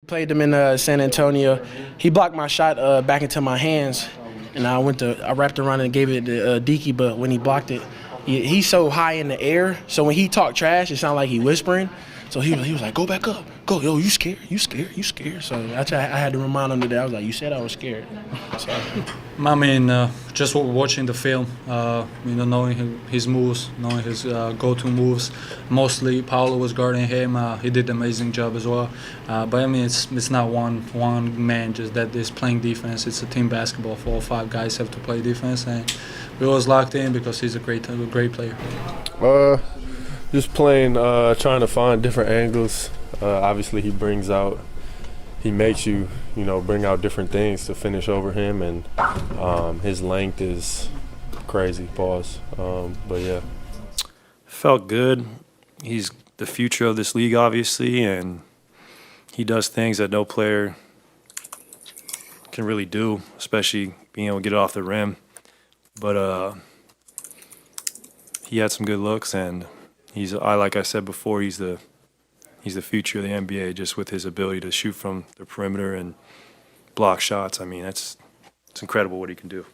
Played him in San Antonio. He blocked my shot back into my hands, and I wrapped around and gave it to Deke, but when he blocked it, he's so high in the air, so when he talked trash, it sounded like he whispering. So he was like, go back up. Go, yo, you scared, you scared, you scared. So I had to remind him today. I was like, you said I was scared. So. I mean, just watching the film, knowing his moves, knowing his go-to moves. Mostly Paolo was guarding him. He did an amazing job as well. But I mean, it's not one man just that is playing defense. It's a team basketball. 4 or 5 guys have to play defense, and we always locked in because he's a great player. Just playing, trying to find different angles. Obviously, he makes you, bring out different things to finish over him, and his length is crazy, pause. But yeah. Felt good. He's the future of this league, obviously, and he does things that no player can really do, especially being able to get it off the rim. But he had some good looks, and like I said before, he's the future of the NBA just with his ability to shoot from the perimeter and block shots. I mean, it's incredible what he can do.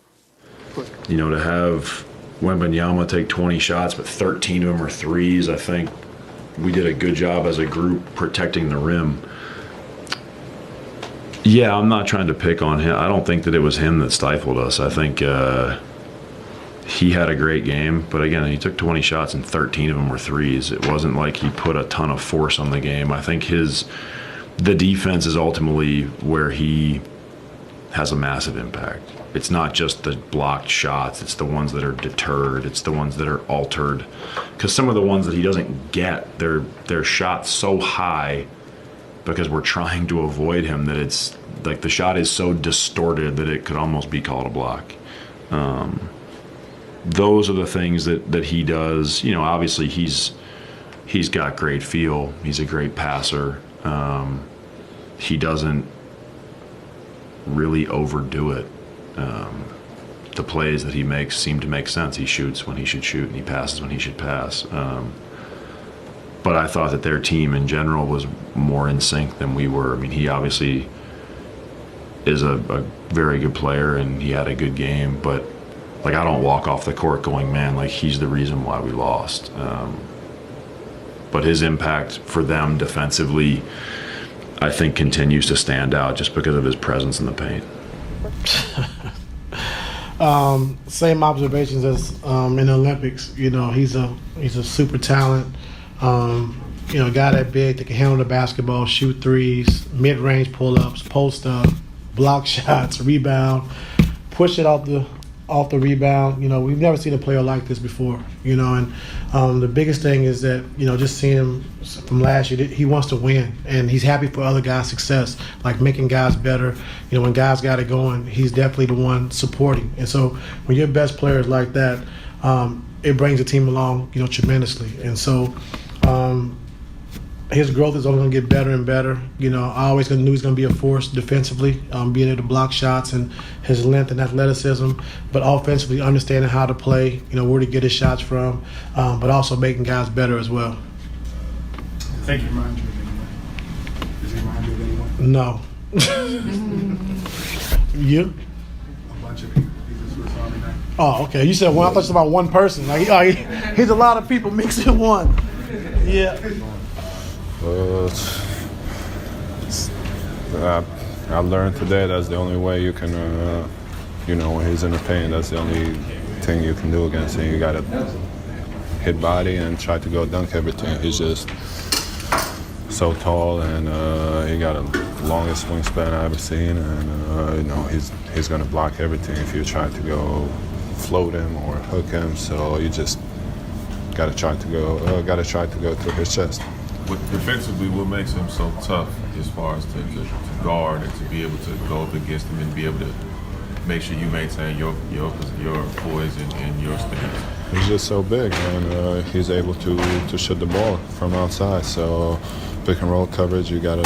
To have Wembanyama take 20 shots, but 13 of them are threes, I think we did a good job as a group protecting the rim. Yeah, I'm not trying to pick on him. I don't think that it was him that stifled us. I think he had a great game, but again, he took 20 shots and 13 of them were threes. It wasn't like he put a ton of force on the game. I think the defense is ultimately where he has a massive impact. It's not just the blocked shots, it's the ones that are deterred, it's the ones that are altered. Because some of the ones that he doesn't get, they're shot so high because we're trying to avoid him that it's like the shot is so distorted that it could almost be called a block. Those are the things that he does. Obviously he's got great feel. He's a great passer. He doesn't really overdo it. The plays that he makes seem to make sense. He shoots when he should shoot, and he passes when he should pass. But I thought that their team in general was more in sync than we were. I mean, he obviously is a very good player, and he had a good game, but I don't walk off the court going, man, he's the reason why we lost. But his impact for them defensively, I think, continues to stand out just because of his presence in the paint. Same observations as in the Olympics. He's a super talent. A guy that big that can handle the basketball, shoot threes, mid-range pull-ups, post up, block shots, rebound, push it off the rebound. We've never seen a player like this before. And the biggest thing is that just seeing him from last year, he wants to win, and he's happy for other guys' success, like making guys better. When guys got it going, he's definitely the one supporting. And so when you're best players like that, it brings the team along, tremendously. And so his growth is only going to get better and better. I always knew he was going to be a force defensively, being able to block shots and his length and athleticism, but offensively understanding how to play, where to get his shots from, but also making guys better as well. I think he reminds you of anyone. Does he remind you of anyone? No. You? A bunch of people. He's a Swiss Army knife. Oh, okay. You said one. I thought you said about one person. He's a lot of people mixed in one. Yeah. I learned today that's the only way you can, when he's in the paint, that's the only thing you can do against him. You got to hit body and try to go dunk everything. He's just so tall, and he got the longest wingspan I've ever seen, and he's going to block everything if you try to go float him or hook him. So you just got to try to go through his chest. Defensively, what makes him so tough as far as to guard and to be able to go up against him and be able to make sure you maintain your poise and your stance? He's just so big, and he's able to shoot the ball from outside. So pick and roll coverage, you gotta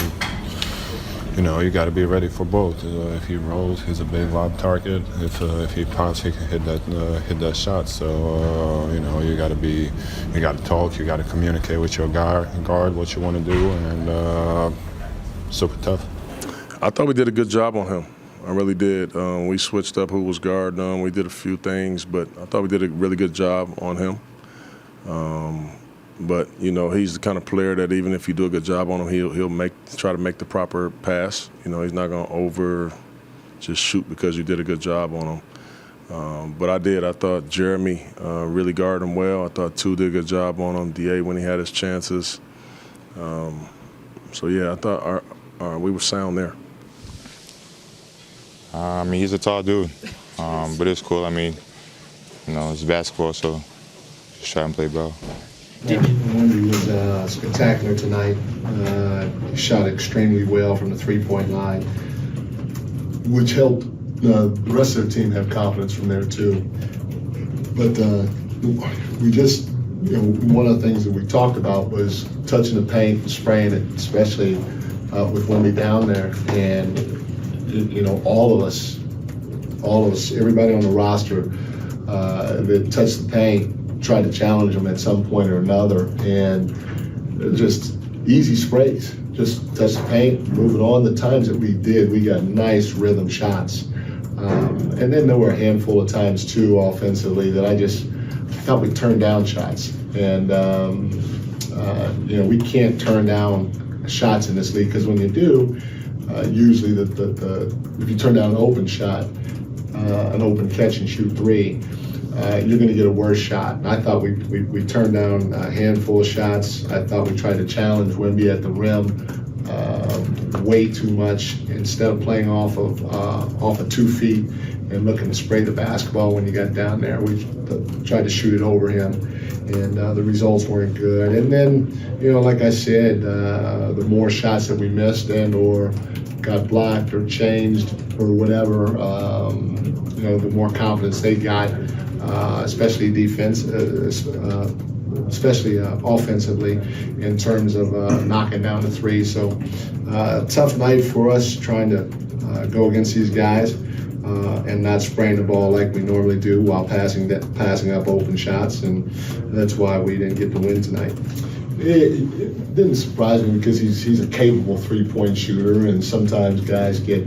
be ready for both. If he rolls, he's a big lob target. If he pops, he can hit that shot. So you gotta talk, you gotta communicate with your guard what you want to do, and super tough. I thought we did a good job on him. I really did. We switched up who was guarding him. We did a few things, but I thought we did a really good job on him. But he's the kind of player that even if you do a good job on him, he'll try to make the proper pass. He's not going to just shoot because you did a good job on him. But I thought Jeremy really guarded him well. I thought Tu did a good job on him. Da when he had his chances. I thought we were sound there. He's a tall dude, but it's cool. It's basketball, so just try and play ball. Wemby was spectacular tonight. Shot extremely well from the three-point line, which helped the rest of the team have confidence from there too. But we just, one of the things that we talked about was touching the paint and spraying it, especially with Wemby down there. And all of us, everybody on the roster that touched the paint, tried to challenge him at some point or another, and just easy sprays. Just touch the paint, move it on. The times that we did, we got nice rhythm shots. And then there were a handful of times, too, offensively, that I thought we turned down shots. And, we can't turn down shots in this league, because when you do, usually if you turn down an open shot, an open catch and shoot three, you're going to get a worse shot. And I thought we turned down a handful of shots. I thought we tried to challenge Wemby at the rim way too much. Instead of playing off of 2 feet and looking to spray the basketball when you got down there, we tried to shoot it over him, and the results weren't good. And then, like I said, the more shots that we missed and or got blocked or changed or whatever, the more confidence they got. Especially offensively, in terms of knocking down the three. So tough night for us trying to go against these guys and not spraying the ball like we normally do while passing up open shots, and that's why we didn't get the win tonight. It didn't surprise me, because he's a capable three-point shooter, and sometimes guys get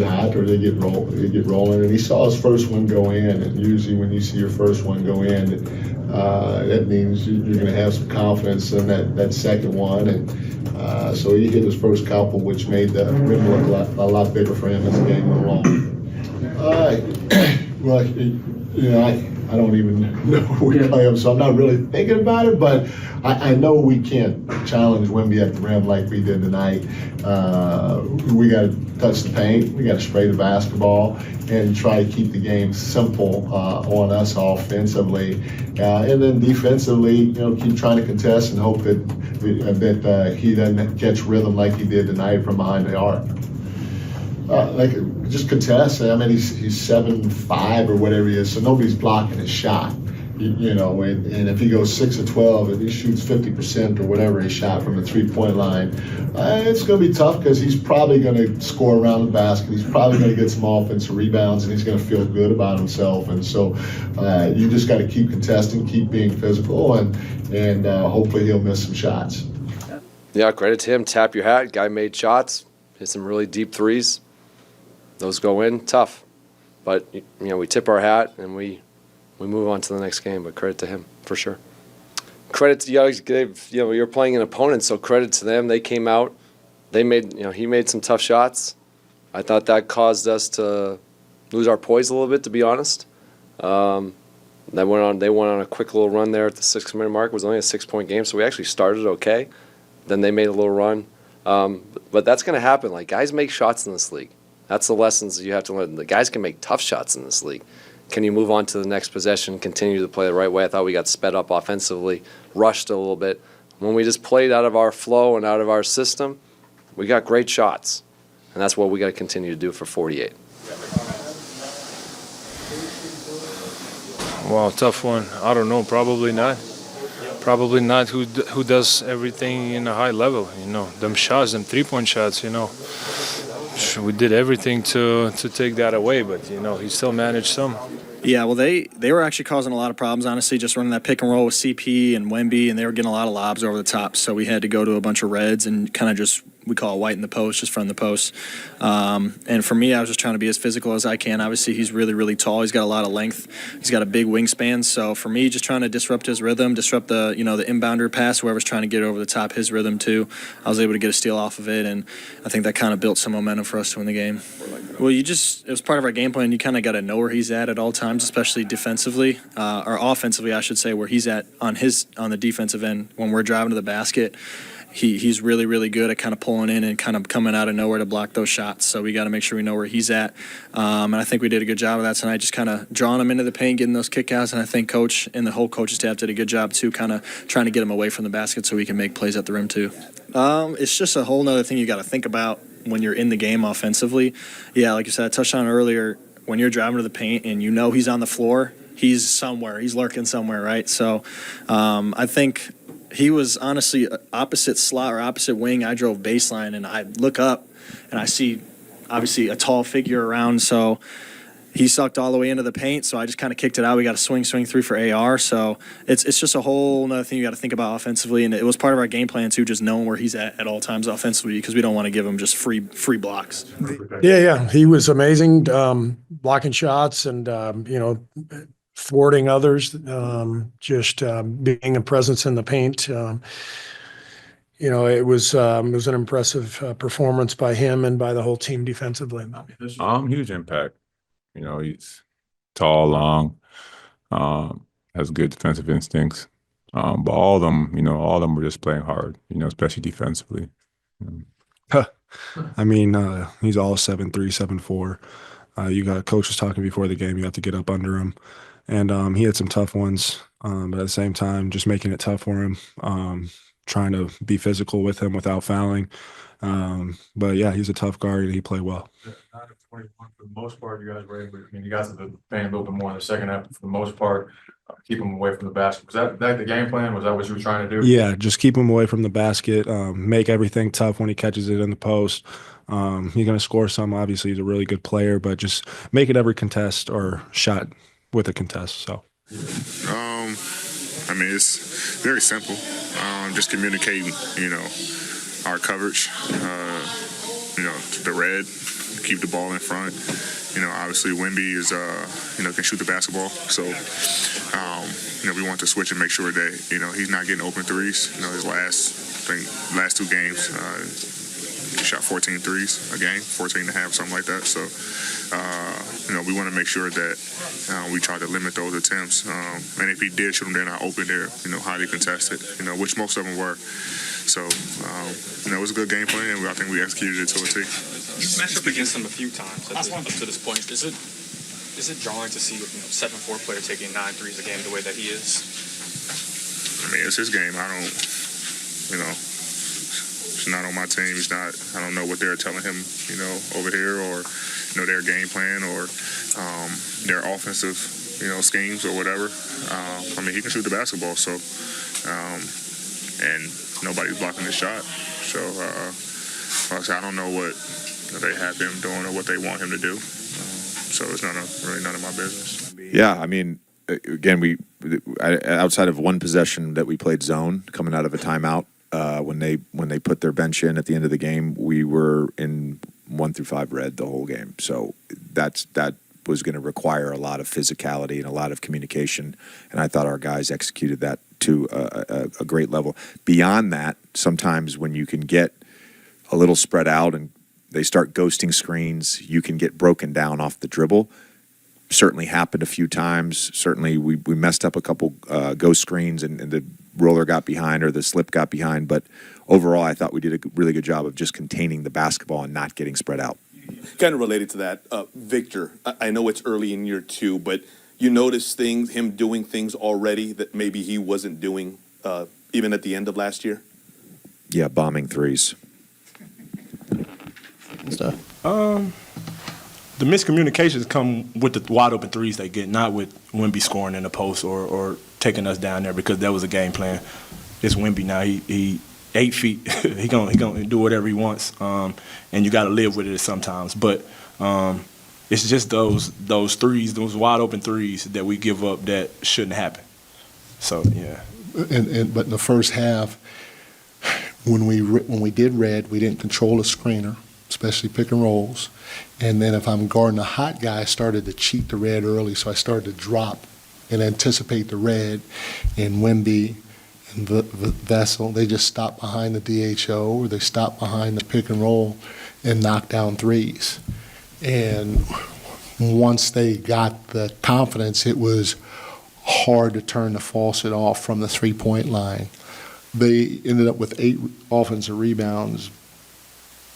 hot or they get rolling. And he saw his first one go in, and usually when you see your first one go in, that means you're going to have some confidence in that second one. And so he hit his first couple, which made the rim look a lot bigger for him as the game went along. I don't even know who we play him, so I'm not really thinking about it, but I know we can't challenge Wemby at the rim like we did tonight. We got to touch the paint, we got to spray the basketball, and try to keep the game simple on us offensively. And then defensively, keep trying to contest and hope that he doesn't catch rhythm like he did tonight from behind the arc. Just contest. He's 7'5" or whatever he is, so nobody's blocking his shot. And if he goes 6 of 12, if he shoots 50% or whatever he shot from the three-point line, it's going to be tough, because he's probably going to score around the basket. He's probably going to get some offensive rebounds, and he's going to feel good about himself. And so you just got to keep contesting, keep being physical, and hopefully he'll miss some shots. Yeah, credit to him. Tap your hat. Guy made shots, hit some really deep threes. Those go in, tough. But, we tip our hat and we move on to the next game. But credit to him, for sure. Credit to you're playing an opponent, so credit to them. They came out. They made, he made some tough shots. I thought that caused us to lose our poise a little bit, to be honest. They went on a quick little run there at the 6-minute mark. It was only a 6-point game, so we actually started okay. Then they made a little run. But that's going to happen. Guys make shots in this league. That's the lessons you have to learn. The guys can make tough shots in this league. Can you move on to the next possession, continue to play the right way? I thought we got sped up offensively, rushed a little bit. When we just played out of our flow and out of our system, we got great shots. And that's what we got to continue to do for 48. Wow, tough one. I don't know, probably not. Probably not who does everything in a high level, them shots, them three-point shots, We did everything to take that away, but, he still managed some. Yeah, well, they were actually causing a lot of problems, honestly, just running that pick and roll with CP and Wemby, and they were getting a lot of lobs over the top. So we had to go to a bunch of reds and kind of just we call White in the post, just from the post. And for me, I was just trying to be as physical as I can. Obviously, he's really, really tall. He's got a lot of length. He's got a big wingspan. So for me, just trying to disrupt his rhythm, disrupt the inbounder pass, whoever's trying to get over the top, his rhythm too. I was able to get a steal off of it, and I think that kind of built some momentum for us to win the game. Well, it was part of our game plan. You kind of got to know where he's at all times, especially defensively, or offensively, I should say, where he's at on the defensive end. When we're driving to the basket, he's really, really good at kind of pulling in and kind of coming out of nowhere to block those shots. So we got to make sure we know where he's at. And I think we did a good job of that tonight, just kind of drawing him into the paint, getting those kickouts. And I think Coach and the whole coaching staff did a good job too, kind of trying to get him away from the basket so he can make plays at the rim too. It's just a whole nother thing you got to think about when you're in the game offensively. Yeah, like you said, I touched on earlier, when you're driving to the paint and you know he's on the floor, he's somewhere. He's lurking somewhere, right? So I think he was honestly opposite slot or opposite wing. I drove baseline, and I look up, and I see obviously a tall figure around. So he sucked all the way into the paint, so I just kind of kicked it out. We got a swing three for AR. So it's just a whole other thing you got to think about offensively, and it was part of our game plan too, just knowing where he's at all times offensively, because we don't want to give him just free blocks. Yeah, he was amazing, blocking shots and thwarting others, just being a presence in the paint. It was an impressive performance by him and by the whole team defensively. Huge impact. He's tall, long, has good defensive instincts. But all of them were just playing hard, especially defensively. I mean, he's all 7'3", 7'4". You got coaches talking before the game. You have to get up under him. And he had some tough ones, but at the same time, just making it tough for him, trying to be physical with him without fouling. But, yeah, he's a tough guard, and he played well. 9-21 for the most part, you guys were able to, you guys have been playing a little bit more in the second half, for the most part, keep him away from the basket. Was that the game plan? Was that what you were trying to do? Yeah, just keep him away from the basket, make everything tough when he catches it in the post. He's going to score some. Obviously, he's a really good player, but just make it every contest or shot with a contest. So, I mean, it's very simple. Just communicating, our coverage, the red, keep the ball in front. Obviously Wemby is, can shoot the basketball. So, we want to switch and make sure that, he's not getting open threes. His last two games, he shot 14 threes a game, 14 and a half, something like that. So, we want to make sure that we try to limit those attempts. And if he did shoot them, they're not open, they're, highly contested, which most of them were. So, it was a good game plan, and I think we executed it to a T. You've matched up against him a few times up to this point. Is it jarring to see a 7'4" player taking 9 threes a game the way that he is? I mean, it's his game. I don't, it's not on my team. I don't know what they're telling him, over here, or, their game plan, or their offensive, schemes or whatever. I mean, he can shoot the basketball, so, and nobody's blocking his shot. So, like I said, I don't know what they have him doing or what they want him to do. So it's really none of my business. Yeah, I mean, again, we outside of one possession that we played zone coming out of a timeout, when they put their bench in at the end of the game, we were in 1 through 5 red the whole game. So that was going to require a lot of physicality and a lot of communication, and I thought our guys executed that to a great level. Beyond that, sometimes when you can get a little spread out and they start ghosting screens, you can get broken down off the dribble. Certainly happened a few times. Certainly we messed up a couple ghost screens and the roller got behind or the slip got behind. But overall, I thought we did a really good job of just containing the basketball and not getting spread out. Kind of related to that, Victor, I know it's early in year 2, but you notice him doing things already that maybe he wasn't doing even at the end of last year? Yeah, bombing threes. Stuff. The miscommunications come with the wide open threes they get, not with Wemby scoring in the post or taking us down there, because that was a game plan. It's Wemby now. He 8 feet. he gonna do whatever he wants, and you got to live with it sometimes. But it's just those threes, those wide open threes that we give up that shouldn't happen. So yeah. But in the first half, when we did red, we didn't control the screener, especially pick and rolls. And then if I'm guarding a hot guy, I started to cheat the red early, so I started to drop and anticipate the red. And Wemby and Vessel, they just stop behind the DHO or they stop behind the pick and roll and knock down threes. And once they got the confidence, it was hard to turn the faucet off from the three-point line. They ended up with 8 offensive rebounds,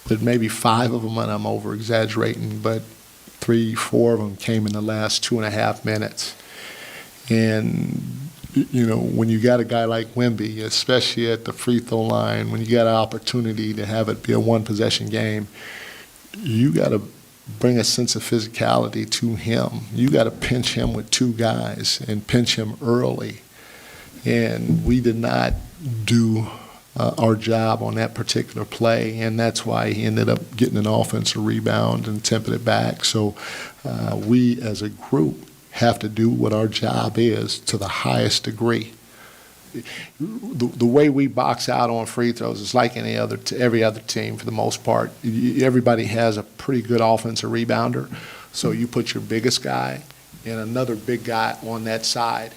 but maybe 5 of them, and I'm over-exaggerating, but 3, 4 of them came in the last 2.5 minutes. And, you know, when you got a guy like Wemby, especially at the free throw line, when you got an opportunity to have it be a one-possession game, you got to bring a sense of physicality to him. You got to pinch him with 2 guys and pinch him early. And we did not do our job on that particular play, and that's why he ended up getting an offensive rebound and temping it back. So we as a group have to do what our job is to the highest degree. The way we box out on free throws is like every other team for the most part. Everybody has a pretty good offensive rebounder, so you put your biggest guy and another big guy on that side.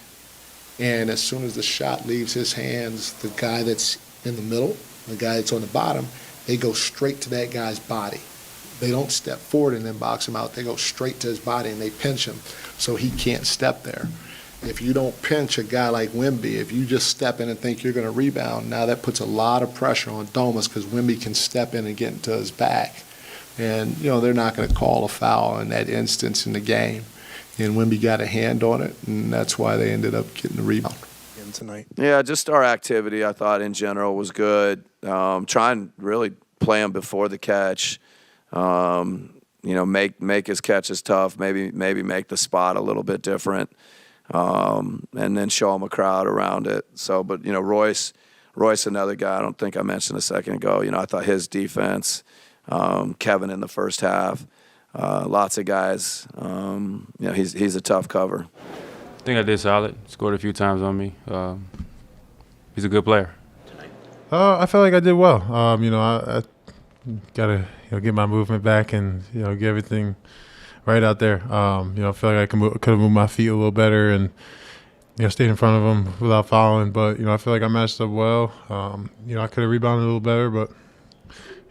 And as soon as the shot leaves his hands, the guy that's in the middle, the guy that's on the bottom, they go straight to that guy's body. They don't step forward and then box him out. They go straight to his body and they pinch him so he can't step there. If you don't pinch a guy like Wemby, if you just step in and think you're going to rebound, now that puts a lot of pressure on Domas because Wemby can step in and get into his back. And, you know, they're not going to call a foul in that instance in the game. And Wemby got a hand on it, and that's why they ended up getting the rebound. Tonight. Yeah, just our activity, I thought, in general was good. Try and really play him before the catch. You know, make his catches tough, maybe make the spot a little bit different, and then show him a crowd around it. So, but, you know, Royce, another guy I don't think I mentioned a second ago. You know, I thought his defense, Kevin in the first half, lots of guys. You know, he's a tough cover. I think I did solid. Scored a few times on me. He's a good player. I felt like I did well. You know, I gotta get my movement back and get everything right out there. You know, I feel like I could have moved my feet a little better and stayed in front of him without fouling. But I feel like I matched up well. You know, I could have rebounded a little better, but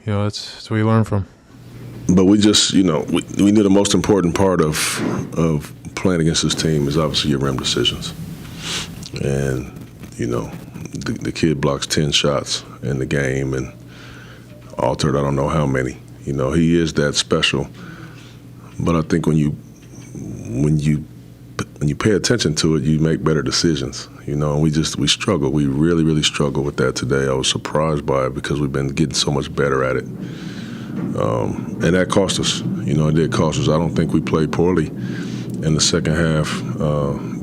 that's what you learn from. But we just, we knew the most important part of playing against this team is obviously your rim decisions. And, the kid blocks 10 shots in the game and altered I don't know how many. He is that special. But I think when you pay attention to it, you make better decisions. And we struggle. We really, really struggle with that today. I was surprised by it because we've been getting so much better at it. And that cost us. It did cost us. I don't think we played poorly in the second half,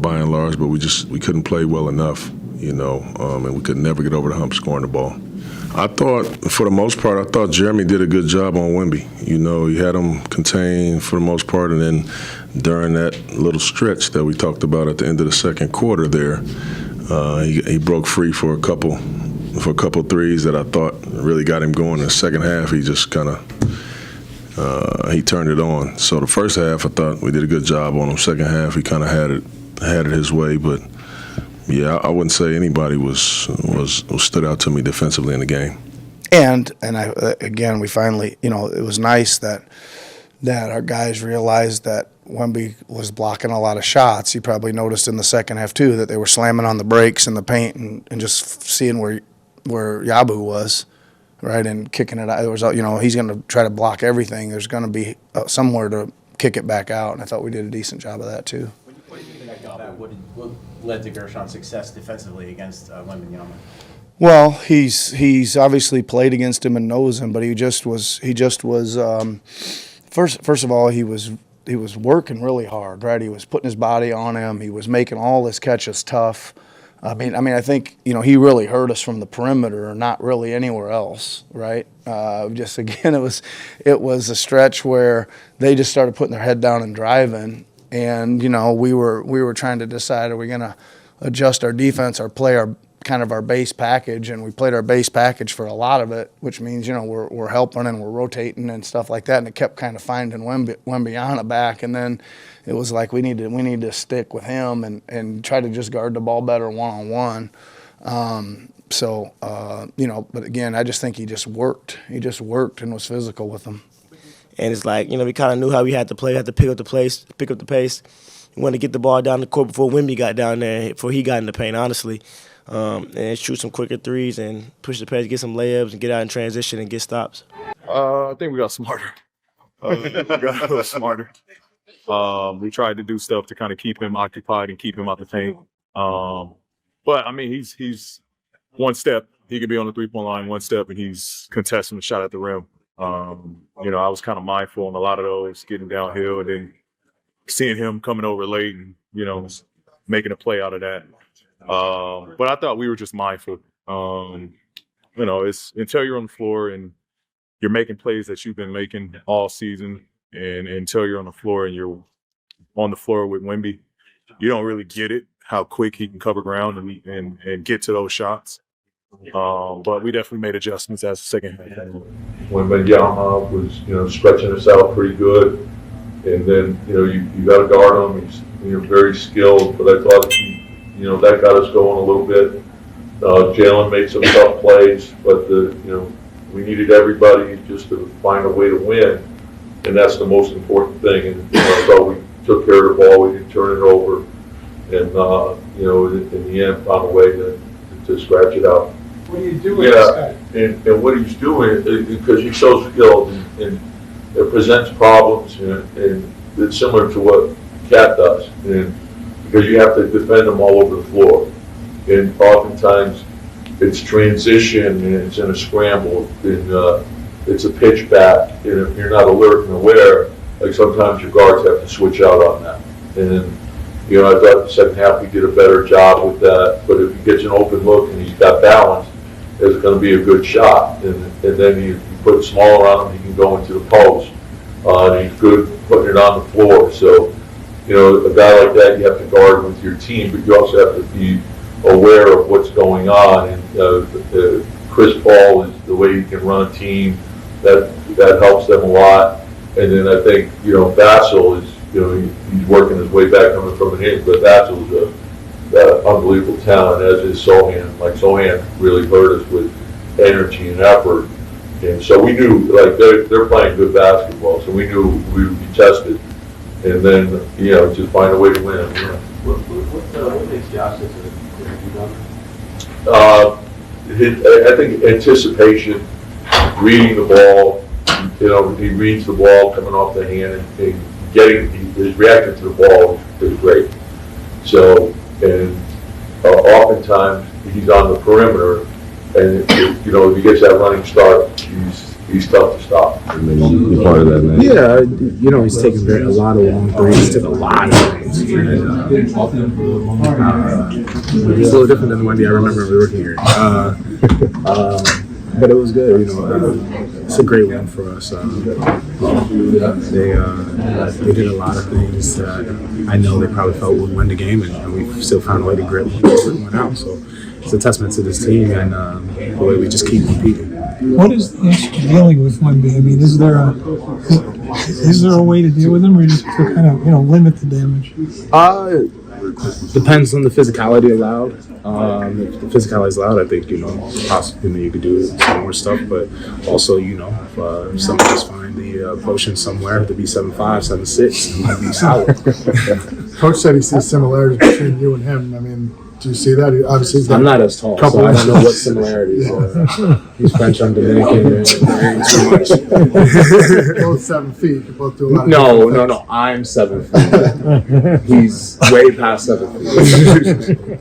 by and large, but we couldn't play well enough, and we could never get over the hump scoring the ball. I thought, for the most part, Jeremy did a good job on Wemby. He had him contained for the most part, and then during that little stretch that we talked about at the end of the second quarter there, he broke free for a couple threes that I thought really got him going. In the second half, he just kind of he turned it on. So the first half, I thought we did a good job on him. Second half, he kind of had it his way, but. Yeah, I wouldn't say anybody was stood out to me defensively in the game. And again, we finally, it was nice that our guys realized that Wemby was blocking a lot of shots. You probably noticed in the second half too that they were slamming on the brakes in the paint and just seeing where Yabu was, right, and kicking it out. It was, he's going to try to block everything. There's going to be somewhere to kick it back out, and I thought we did a decent job of that too. What do you think about what led to Gershon's success defensively against Wembanyama? Well, he's obviously played against him and knows him, but he just was. First of all, he was working really hard, right? He was putting his body on him. He was making all his catches tough. I mean, I think he really hurt us from the perimeter, not really anywhere else, right? Just again, it was a stretch where they just started putting their head down and driving. And we were trying to decide, are we going to adjust our defense or play our kind of our base package, and we played our base package for a lot of it, which means, you know, we're helping and we're rotating and stuff like that, and it kept kind of finding Wembanyama back, and then it was like we need to stick with him and try to just guard the ball better one-on-one. You know, but again, I just think he just worked. He just worked and was physical with them. And it's like, you know, we kind of knew how we had to play. We had to pick up the pace. We wanted to get the ball down the court before Wemby got down there, before he got in the paint, honestly. And shoot some quicker threes and push the pace, get some layups, and get out in transition and get stops. I think we got smarter. We got a little smarter. We tried to do stuff to kind of keep him occupied and keep him out the paint. But, I mean, he's one step. He could be on the three-point line one step, and he's contesting the shot at the rim. You know, I was kind of mindful on a lot of those, getting downhill, and then seeing him coming over late and, you know, making a play out of that. But I thought we were just mindful. You know, it's until you're on the floor and you're making plays that you've been making all season, and until you're on the floor and you're on the floor with Wemby, you don't really get it, how quick he can cover ground and get to those shots. But we definitely made adjustments as the second half. Wembanyama was, you know, stretching us out pretty good, and then, you know, you got to guard him. He's, you know, very skilled, but I thought, you know, that got us going a little bit. Jalen made some tough plays, but you know, we needed everybody just to find a way to win, and that's the most important thing. And, you know, I thought we took care of the ball. We didn't turn it over, and you know, in the end, found a way to scratch it out. What are you doing? Yeah, and what he's doing is because he's so skilled and it presents problems, and it's similar to what Cat does, and because you have to defend them all over the floor, and oftentimes it's transition and it's in a scramble, and it's a pitch back, and if you're not alert and aware, like sometimes your guards have to switch out on that. And you know, I thought the second half we did a better job with that, but if he gets an open look and he's got balance, it's going to be a good shot, and then you put smaller on him, he can go into the post, and he's good putting it on the floor. So, you know, a guy like that, you have to guard with your team, but you also have to be aware of what's going on. And Chris Paul is the way he can run a team. That helps them a lot. And then I think, you know, Vassell is, you know, he's working his way back coming from an injury, but Vassell's an unbelievable talent, as is Sohan. Like, Sohan really hurt us with energy and effort. And so we knew, like, they're playing good basketball, so we knew we would be tested. And then, you know, just find a way to win. You know. What makes Josh such a good I think anticipation, reading the ball. You know, he reads the ball coming off the hand and getting his reaction to the ball is great. So, and oftentimes he's on the perimeter, and you know, if he gets that running start, he's tough to stop. You're part of that, man. Yeah, you know, he's taken a lot of long threes, took a lot of things. He's a little different than Wendy I remember we were working here. But it was good, you know. It's a great win for us. They did a lot of things that I know they probably felt would win the game, and we still found a way to grit one out. So it's a testament to this team and the way we just keep competing. What is dealing with Wemby? I mean, is there a way to deal with him, or just to kind of, you know, limit the damage? Depends on the physicality allowed. If the physicality is allowed, I think, you know, possibly you could do some more stuff. But also, you know, if someone just find the potion somewhere to be 7'5", 7'6", it might be solid. Coach said he sees similarities between you and him. I mean, do you see that? Obviously, I'm not as tall, so I don't know what similarities are. He's French, I'm Dominican, and too much. Both 7 feet. You both do a lot of No. I'm 7 feet. He's way past 7 feet.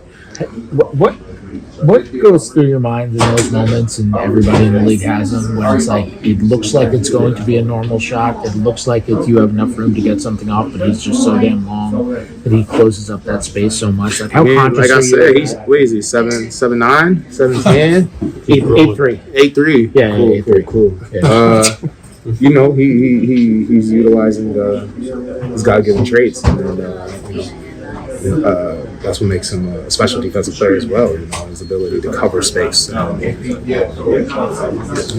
What goes through your mind in those moments, and everybody in the league has them, when it's like, it looks like it's going to be a normal shot, it looks like you have enough room to get something off, but he's just so damn long that he closes up that space so much. Like, how conscious like I said, he's what is he, 7'9", 7'10", 8'3". 8'3". Yeah, cool, 8'3". Cool. Yeah. You know, he's utilizing his God-given traits, and you know, that's what makes him a special defensive player as well. His ability to cover space. He's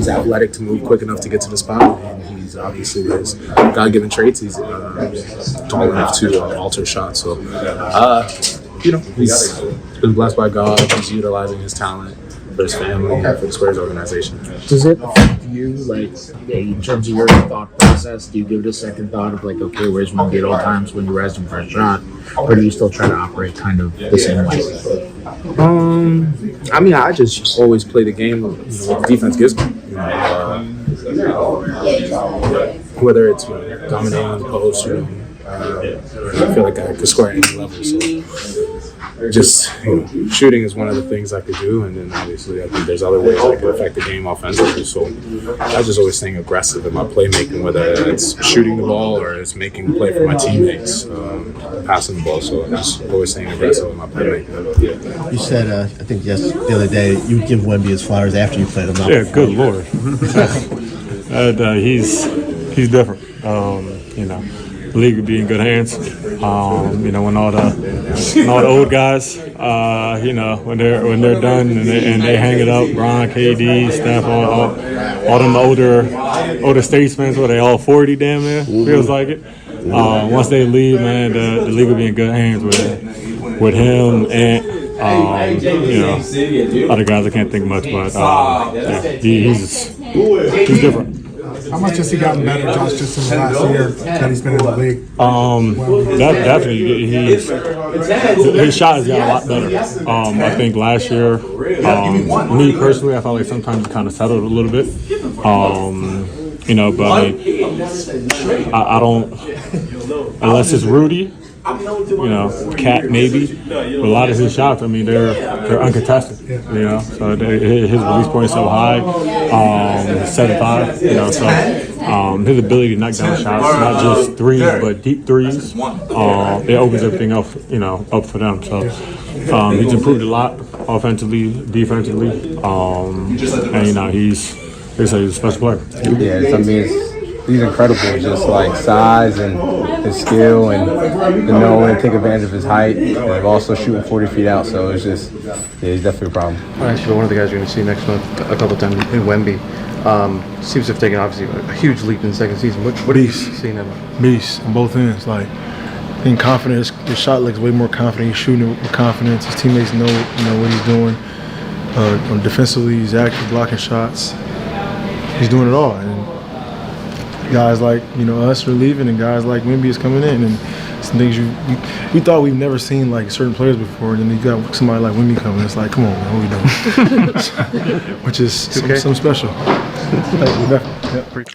athletic to move quick enough to get to the spot, and he's obviously his God-given traits. He's tall enough to alter shots. So, he's been blessed by God. He's utilizing his talent for his family and for the Spurs organization. Does it affect you, like, in terms of your thought process? Do you give it a second thought of, like, okay, where's Wemby at all times when you're asking for a shot? Or do you still try to operate kind of the same way? I just always play the game what the defense gives me. Whether it's dominating on the post, I feel like I could score at any level. So just shooting is one of the things I could do, and then obviously I think there's other ways I could affect the game offensively. So I just always staying aggressive in my playmaking, whether it's shooting the ball or it's making the play for my teammates, passing the ball. So I'm just always staying aggressive in my playmaking. You said, I think the other day, you would give Wemby his flowers after you played him. Yeah, good Lord. He's different. The league would be in good hands. When all the old guys, when they're done and they hang it up, Bron, KD, Steph, all them older statesmen, where they all 40 damn near, feels like it. Once they leave, man, the league will be in good hands with him and other guys I can't think much, but he's different. How much has he gotten better, Josh, just in the last year that he's been in the league? Definitely. His shot has got a lot better. I think last year, me personally, I felt like sometimes it kind of settled a little bit. But I don't, unless it's Rudy, Cat maybe, but a lot of his shots, they're uncontested, so his release point is so high, 7'5", so his ability to knock down shots, not just threes, but deep threes, it opens everything up, up for them, so he's improved a lot offensively, defensively, and he's a special player. He's incredible, just like size and his skill and to know and take advantage of his height, and also shooting 40 feet out. So it's just, he's definitely a problem. Actually, one of the guys you're going to see next month a couple of times in Wemby seems to have taken obviously a huge leap in the second season. What are you seeing him? Beast on both ends. Like, in confidence, his shot looks way more confident. He's shooting with confidence. His teammates know what he's doing. Defensively, he's active, blocking shots. He's doing it all. And guys like us are leaving, and guys like Wemby is coming in, and some things we thought we've never seen like certain players before, and then you got somebody like Wemby coming. It's like, come on, man, what are we doing? Which is something special.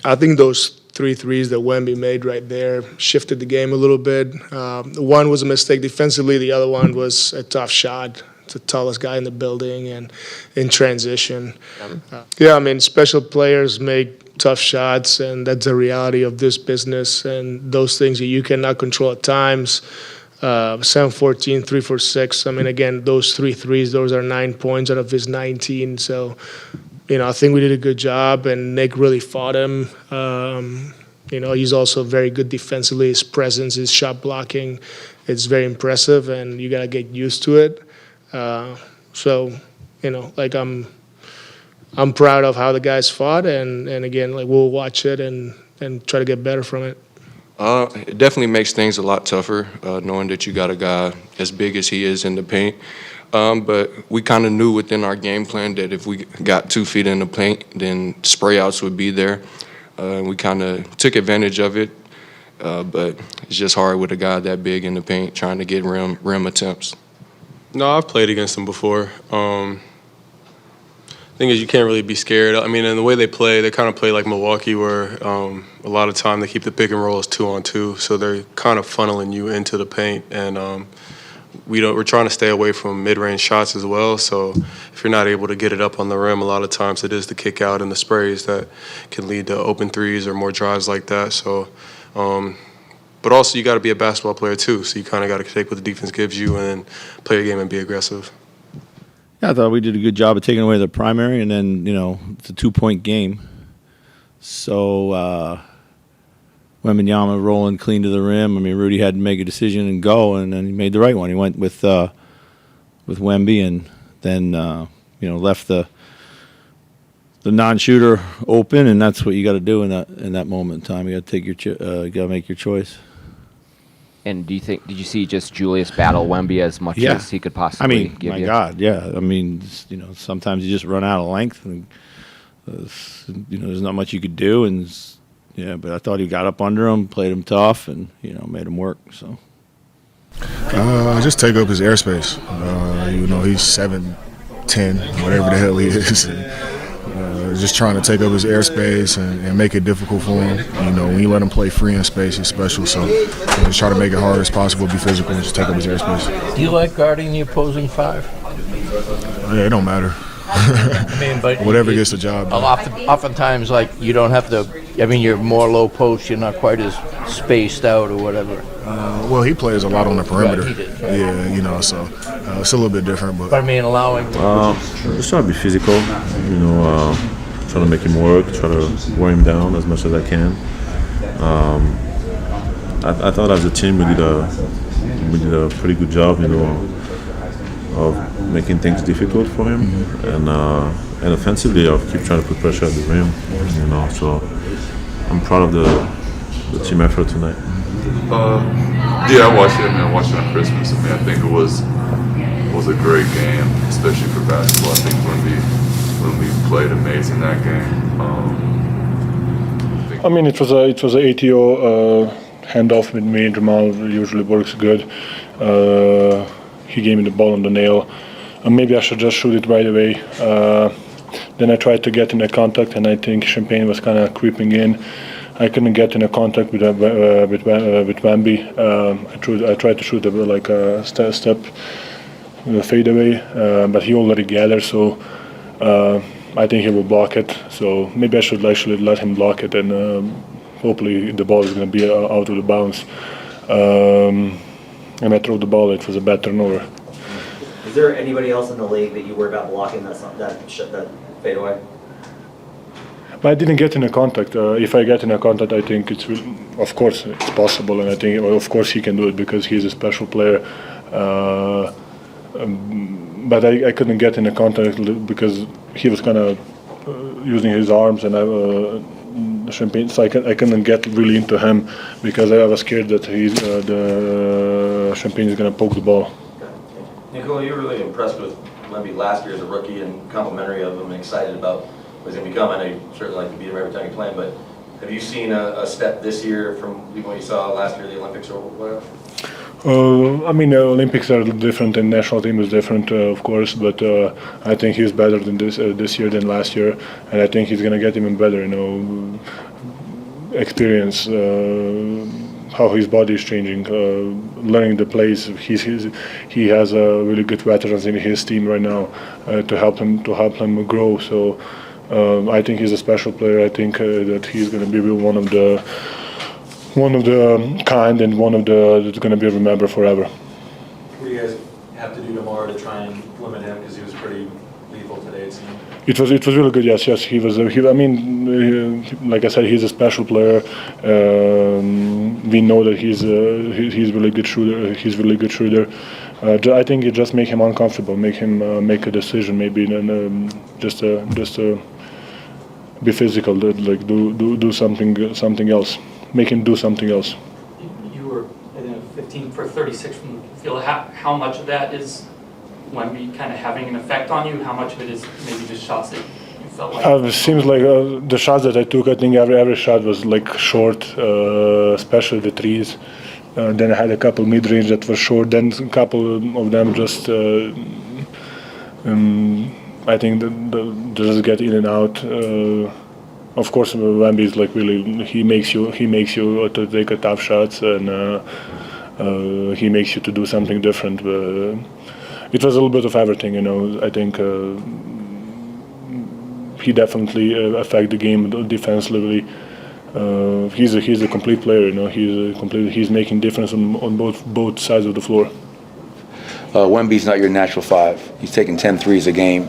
I think those 3 threes that Wemby made right there shifted the game a little bit. One was a mistake defensively. The other one was a tough shot. The tallest guy in the building and in transition. Special players make tough shots, and that's the reality of this business, and those things that you cannot control at times. 7-14, 3-for-6. Again, those 3 threes, those are 9 points out of his 19. So, I think we did a good job, and Nick really fought him. He's also very good defensively. His presence, his shot blocking, it's very impressive, and you got to get used to it. I'm proud of how the guys fought, and again, we'll watch it and try to get better from it. It definitely makes things a lot tougher, knowing that you got a guy as big as he is in the paint. But we kind of knew within our game plan that if we got 2 feet in the paint, then spray outs would be there. We kind of took advantage of it, but it's just hard with a guy that big in the paint trying to get rim attempts. No, I've played against them before. Thing is, you can't really be scared. And the way they kind of play like Milwaukee, where a lot of time they keep the pick and roll as 2-on-2, so they're kind of funneling you into the paint. And we're trying to stay away from mid-range shots as well. So if you're not able to get it up on the rim, a lot of times it is the kick out and the sprays that can lead to open threes or more drives like that. So. But also, you got to be a basketball player, too. So you kind of got to take what the defense gives you and play your game and be aggressive. Yeah, I thought we did a good job of taking away the primary, and then, it's a 2-point game. So Wembanyama rolling clean to the rim. I mean, Rudy had to make a decision and go, and then he made the right one. He went with Wemby, and then left the non-shooter open, and that's what you got to do in that moment in time. You got to take you got to make your choice. And did you see just Julius battle Wemby as much as he could possibly give you? My God, yeah. I mean, sometimes you just run out of length, and there's not much you could do, and but I thought he got up under him, played him tough, and made him work. So. Just take up his airspace. He's 7'10", whatever the hell he is. Just trying to take up his airspace and make it difficult for him. When you let him play free in space, he's special. So just try to make it hard as possible, be physical, and just take up his airspace. Do you like guarding the opposing five? Yeah, it don't matter. But whatever gets the job done. Oftentimes, you don't have to. You're more low post. You're not quite as spaced out or whatever. Well, he plays a lot on the perimeter. Right, he did. Yeah, so it's a little bit different. But allowing. Just try to be physical. Try to make him work. Try to wear him down as much as I can. I thought as a team we did a pretty good job. Of making things difficult for him, and offensively, I'll keep trying to put pressure at the rim. So I'm proud of the team effort tonight. Yeah, I watched it. I watched it on Christmas. I think it was a great game, especially for basketball. I think when we played amazing that game. It was a ATO handoff with me and Jamal. Usually works good. He gave me the ball on the nail. Maybe I should just shoot it right away. Then I tried to get in a contact, and I think Champagne was kind of creeping in. I couldn't get in a contact with Wemby. I tried to shoot a step fade away, but he already gathered, so I think he will block it. So maybe I should actually let him block it, and hopefully the ball is going to be out of the bounds. And I threw the ball. It was a bad turnover. Is there anybody else in the league that you worry about blocking that fadeaway? But I didn't get in a contact. If I get in a contact, I think of course it's possible, and I think of course he can do it because he's a special player. But I couldn't get in a contact because he was kind of using his arms, and Champagne, so I couldn't get really into him because I was scared that the Champagne is going to poke the ball. Nikola, you were really impressed with Wemby last year as a rookie and complimentary of him and excited about what he's going to become. I know you certainly like to beat him every time you play him, but have you seen a step this year from what you saw last year at the Olympics or whatever? The Olympics are different and national team is different, of course, but I think he's better than this year than last year, and I think he's going to get even better, experience, how his body is changing, learning the plays. He has really good veterans in his team right now to help him grow. So I think he's a special player. I think that he's going to be one of the kind and one of the that's going to be remembered forever. What do you guys have to do tomorrow to try and limit him because he was pretty lethal today, it seemed? It was really good. Yes, he was. Like I said, he's a special player. We know that he's really good shooter. He's really good shooter. I think it just make him uncomfortable, make him make a decision, maybe just be physical, like do something else, make him do something else. You were 15 for 36 from the field. How much of that is Wemby kind of having an effect on you? How much of it is maybe just shots that you felt like? It seems like the shots that I took, I think every shot was like short, especially the threes. Then I had a couple mid-range that were short. Then a couple of them just, I think, just get in and out. Of course, Wemby is like really. He makes you to take a tough shots, and he makes you to do something different. It was a little bit of everything, I think he definitely affected the game defensively. He's a complete player, He's making difference on both sides of the floor. Wemby's not your natural five. He's taking 10 threes a game,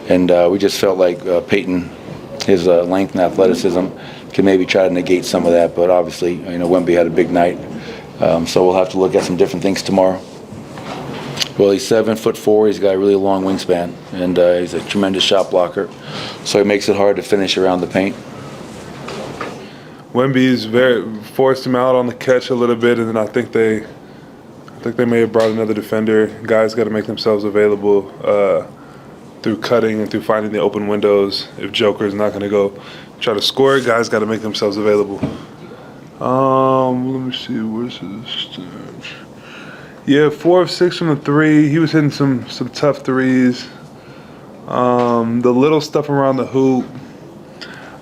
and we just felt like Peyton, his length and athleticism, can maybe try to negate some of that. But obviously, Wemby had a big night, so we'll have to look at some different things tomorrow. Well, he's 7'4". He's got a really long wingspan, and he's a tremendous shot blocker. So it makes it hard to finish around the paint. Wemby's forced him out on the catch a little bit, and then I think they may have brought another defender. Guys got to make themselves available through cutting and through finding the open windows. If Joker's not going to go try to score, guys got to make themselves available. Let me see. Where's his stats? Yeah, 4 of 6 from the three. He was hitting some tough threes. The little stuff around the hoop,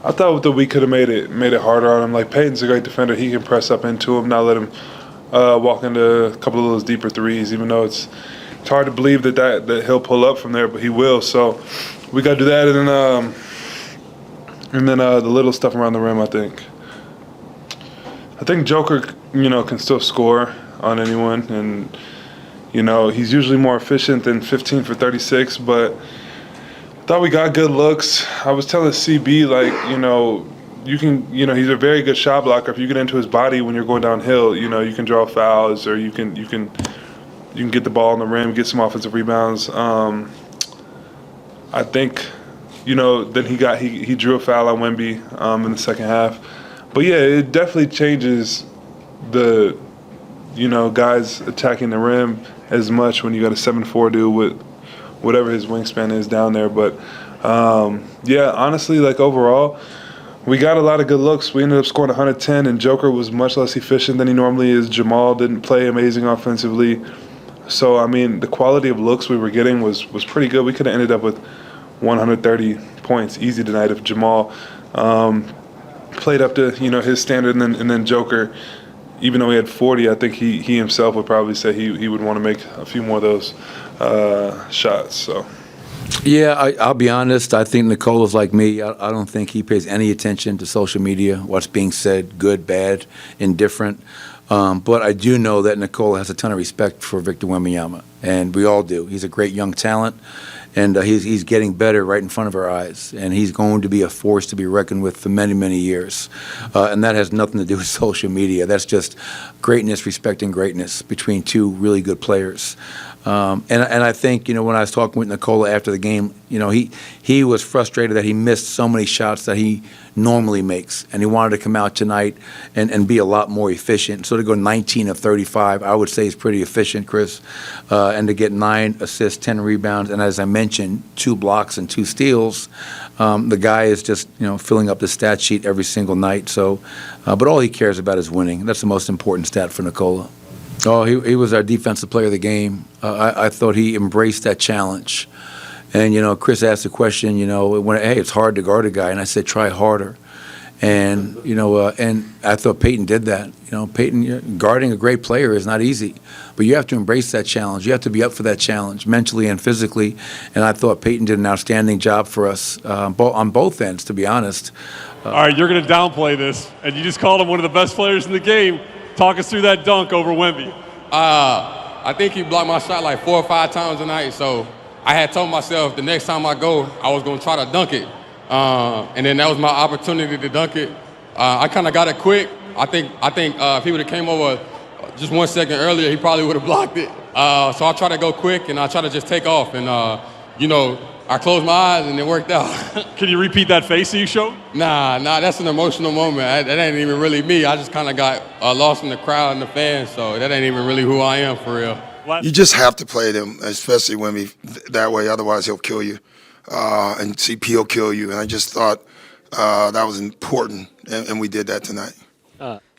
I thought that we could have made it harder on him. Like, Peyton's a great defender. He can press up into him, not let him walk into a couple of those deeper threes, even though it's hard to believe that he'll pull up from there, but he will. So we got to do that, and then the little stuff around the rim, I think Joker, can still score on anyone, and he's usually more efficient than 15 for 36, but I thought we got good looks. I was telling CB, you can, he's a very good shot blocker. If you get into his body when you're going downhill, you can draw fouls, or you can get the ball on the rim, get some offensive rebounds. I think, then he drew a foul on Wemby in the second half. But yeah, it definitely changes the guys attacking the rim as much when you got a 7'4" dude with whatever his wingspan is down there. But yeah, honestly, overall, we got a lot of good looks. We ended up scoring 110, and Joker was much less efficient than he normally is. Jamal didn't play amazing offensively. So, the quality of looks we were getting was pretty good. We could have ended up with 130 points easy tonight if Jamal played up to his standard, and then Joker, even though he had 40, I think he himself would probably say he would want to make a few more of those shots. So. Yeah, I'll be honest. I think Nikola's like me. I don't think he pays any attention to social media, what's being said, good, bad, indifferent. But I do know that Nikola has a ton of respect for Victor Wembanyama, and we all do. He's a great young talent, and he's getting better right in front of our eyes, and he's going to be a force to be reckoned with for many, many years. And that has nothing to do with social media. That's just greatness respecting greatness between two really good players. And I think, when I was talking with Nikola after the game, he was frustrated that he missed so many shots that he normally makes, and he wanted to come out tonight and be a lot more efficient. So to go 19 of 35, I would say is pretty efficient, Chris, and to get 9 assists, 10 rebounds, and as I mentioned, 2 blocks and 2 steals. The guy is just, filling up the stat sheet every single night. So, but all he cares about is winning. That's the most important stat for Nikola. Oh, he was our defensive player of the game. I thought he embraced that challenge. And, Chris asked the question, hey, it's hard to guard a guy. And I said, try harder. And, and I thought Peyton did that. Peyton, guarding a great player is not easy. But you have to embrace that challenge. You have to be up for that challenge mentally and physically. And I thought Peyton did an outstanding job for us on both ends, to be honest. All right, you're going to downplay this. And you just called him one of the best players in the game. Talk us through that dunk over Wemby. I think he blocked my shot like 4 or 5 times tonight, so I had told myself the next time I go, I was going to try to dunk it. And then that was my opportunity to dunk it. I kind of got it quick. I think if he would have came over just 1 second earlier, he probably would have blocked it. So I try to go quick, and I try to just take off. And, I closed my eyes, and it worked out. Can you repeat that face that you showed? Nah, that's an emotional moment. That ain't even really me. I just kind of got lost in the crowd and the fans, so that ain't even really who I am for real. You just have to play them, especially when that way. Otherwise, he'll kill you, and CP will kill you. And I just thought that was important, and we did that tonight.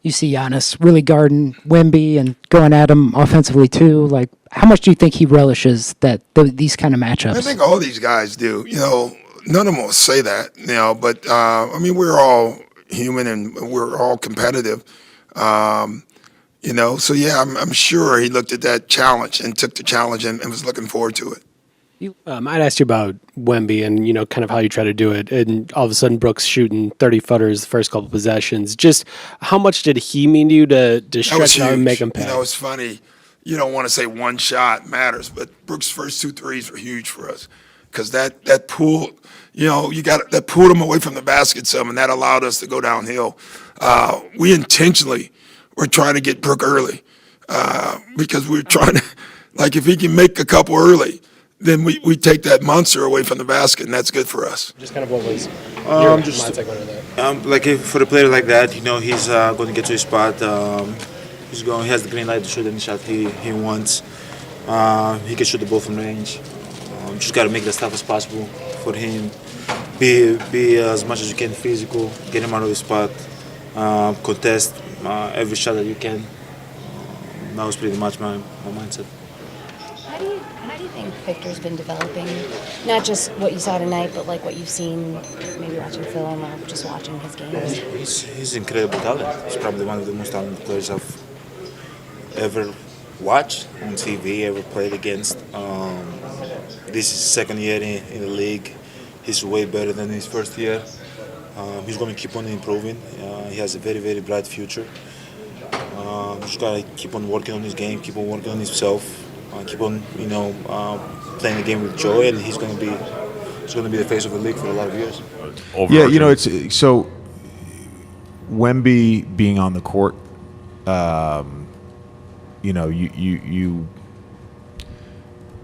You see Giannis really guarding Wemby and going at him offensively too. Like, how much do you think he relishes these kind of matchups? I think all these guys do. None of them will say that. But we're all human and we're all competitive. So yeah, I'm sure he looked at that challenge and took the challenge and was looking forward to it. I'd asked you about Wemby and, kind of how you try to do it. And all of a sudden, Brooks shooting 30-footers the first couple possessions. Just how much did he mean to you to stretch out and make him pay? It's funny. You don't want to say one shot matters, but Brooks' first 2 threes were huge for us because that pulled, that pulled them away from the basket some, and that allowed us to go downhill. We intentionally were trying to get Brook early because we were trying to, like, if he can make a couple early, then we take that monster away from the basket, and that's good for us. Just kind of what was your mindset going into that? Like for a player like that, he's going to get to his spot. He has the green light to shoot any shot he wants. He can shoot the ball from range. Just got to make it as tough as possible for him. Be as much as you can physical, get him out of his spot, contest every shot that you can. That was pretty much my mindset. How do you think Victor's been developing? Not just what you saw tonight, but like what you've seen, maybe watching film or just watching his games. He's incredible talent. He's probably one of the most talented players I've ever watched on TV, ever played against. This is his second year in the league. He's way better than his first year. He's going to keep on improving. He has a very, very bright future. Just got to keep on working on his game, keep on working on himself. Keep on, playing the game with joy, and he's going to be the face of the league for a lot of years. Yeah, it's so Wemby being on the court.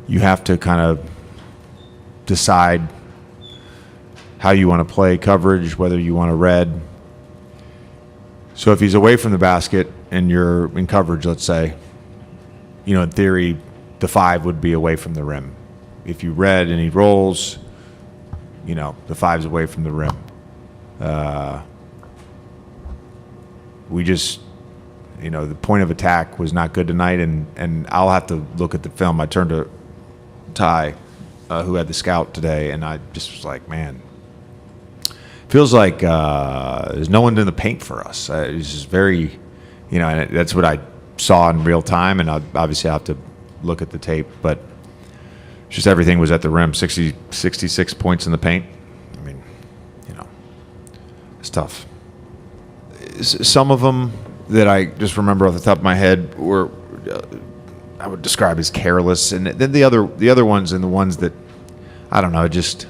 You have to kind of decide how you want to play coverage, whether you want to red. So if he's away from the basket and you're in coverage, let's say, in theory, the 5 would be away from the rim. If you red and he rolls, the 5's away from the rim. We just, the point of attack was not good tonight, and I'll have to look at the film. I turned to Ty, who had the scout today, and I just was like, man, feels like there's no one in the paint for us. It's just very, and that's what I saw in real time, and obviously I have to look at the tape, but just everything was at the rim. 66 points in the paint. I mean, it's tough. Some of them that I just remember off the top of my head were I would describe as careless, and then the other ones and the ones that I don't know, just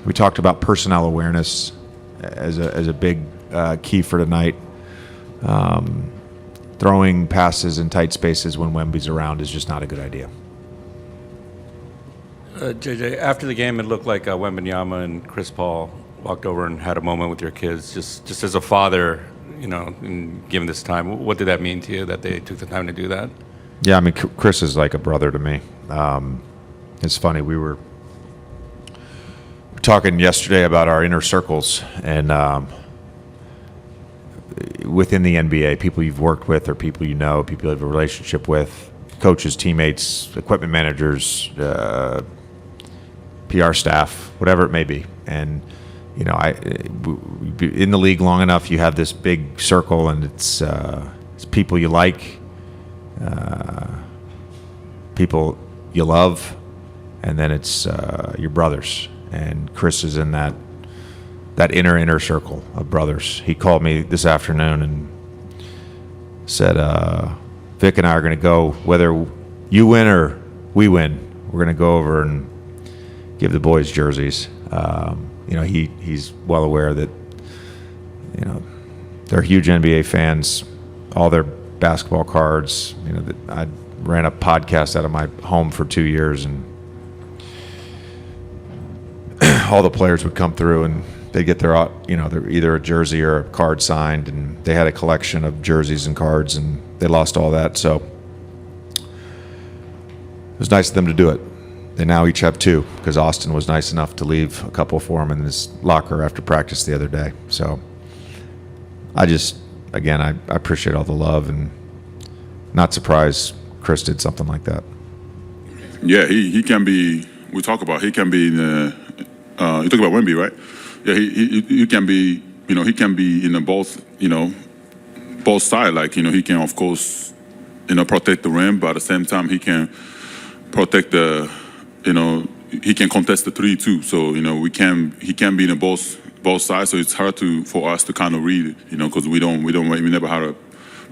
we talked about personnel awareness as a big key for tonight. Throwing passes in tight spaces when Wemby's around is just not a good idea. JJ, after the game, it looked like Wembanyama and Chris Paul walked over and had a moment with your kids. Just as a father, given this time, what did that mean to you that they took the time to do that? Yeah, I mean, Chris is like a brother to me. It's funny, we were talking yesterday about our inner circles, and within the NBA, people you've worked with or people people you have a relationship with, coaches, teammates, equipment managers, PR staff, whatever it may be. And, in the league long enough, you have this big circle, and it's people you like, people you love, and then it's your brothers. And Chris is in that inner circle of brothers. He called me this afternoon and said, Vic and I are going to go, whether you win or we win, we're going to go over and give the boys jerseys. He's well aware that, they're huge NBA fans, all their basketball cards. That I ran a podcast out of my home for 2 years, and all the players would come through and they get their either a jersey or a card signed, and they had a collection of jerseys and cards, and they lost all that. So it was nice of them to do it. They now each have 2, because Austin was nice enough to leave a couple for him in his locker after practice the other day. So I appreciate all the love, and not surprised Chris did something like that. Yeah, he can be. We talk about he can be in the. You talk about Wemby, right? Yeah, he can be. He can be in both. Both sides. Like he can of course, protect the rim, but at the same time he can protect the. He can contest the 3 too. So he can be in both sides. So it's hard for us to kind of read because we never had a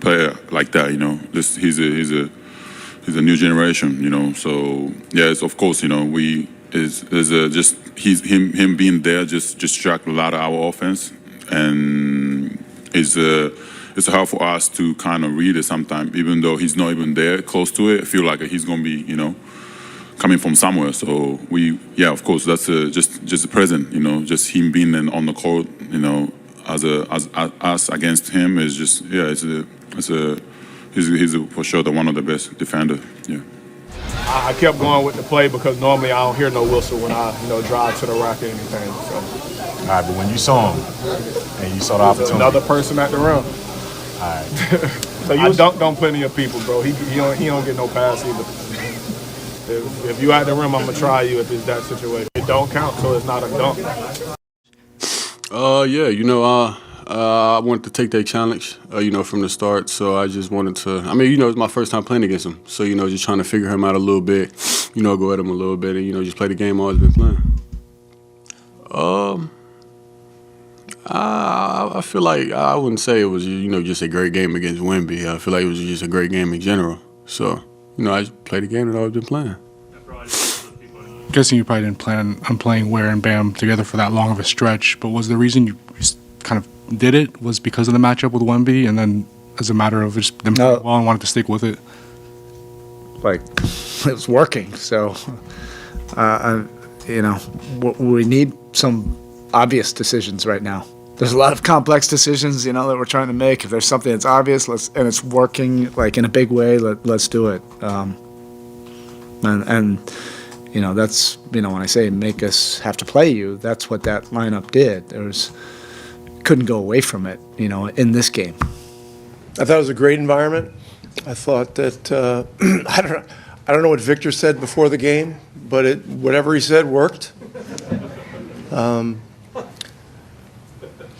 player like that. He's he's a new generation, you know. So yeah, it's, of course, you know, just him being there just distract a lot of our offense, and it's hard for us to kind of read it sometimes, even though he's not even there close to it. I feel like he's gonna be, you know, coming from somewhere. So of course, that's just a present, you know, just him being on the court, you know, as us against him is just he's for sure one of the best defenders. Yeah. I kept going with the play because normally I don't hear no whistle when I, you know, drive to the rack or anything. So. All right, but when you saw him and you saw the opportunity, another person at the rim. All right. So you dunked on plenty of people, bro. He don't get no pass either. If you at the rim, I'm gonna try you if it's that situation. It don't count, so it's not a dunk. Yeah, you know, I wanted to take that challenge, you know, from the start. So I just wanted to. I mean, you know, it's my first time playing against him. So, you know, just trying to figure him out a little bit. You know, go at him a little bit, and you know, just play the game I've always been playing. I feel like I wouldn't say it was, you know, just a great game against Wemby. I feel like it was just a great game in general. So, you know, I just played the game that I've always been playing. Guessing you probably didn't plan on playing Ware and Bam together for that long of a stretch, but was the reason you just kind of did it was because of the matchup with Wemby, and then as a matter of just them playing well and wanted to stick with it? Like, it was working. So, you know, we need some obvious decisions right now. There's a lot of complex decisions, you know, that we're trying to make. If there's something that's obvious and it's working like in a big way, let's do it. And you know, that's, you know, when I say make us have to play you, that's what that lineup did. Couldn't go away from it, you know, in this game. I thought it was a great environment. I thought that I don't know what Victor said before the game, but whatever he said worked.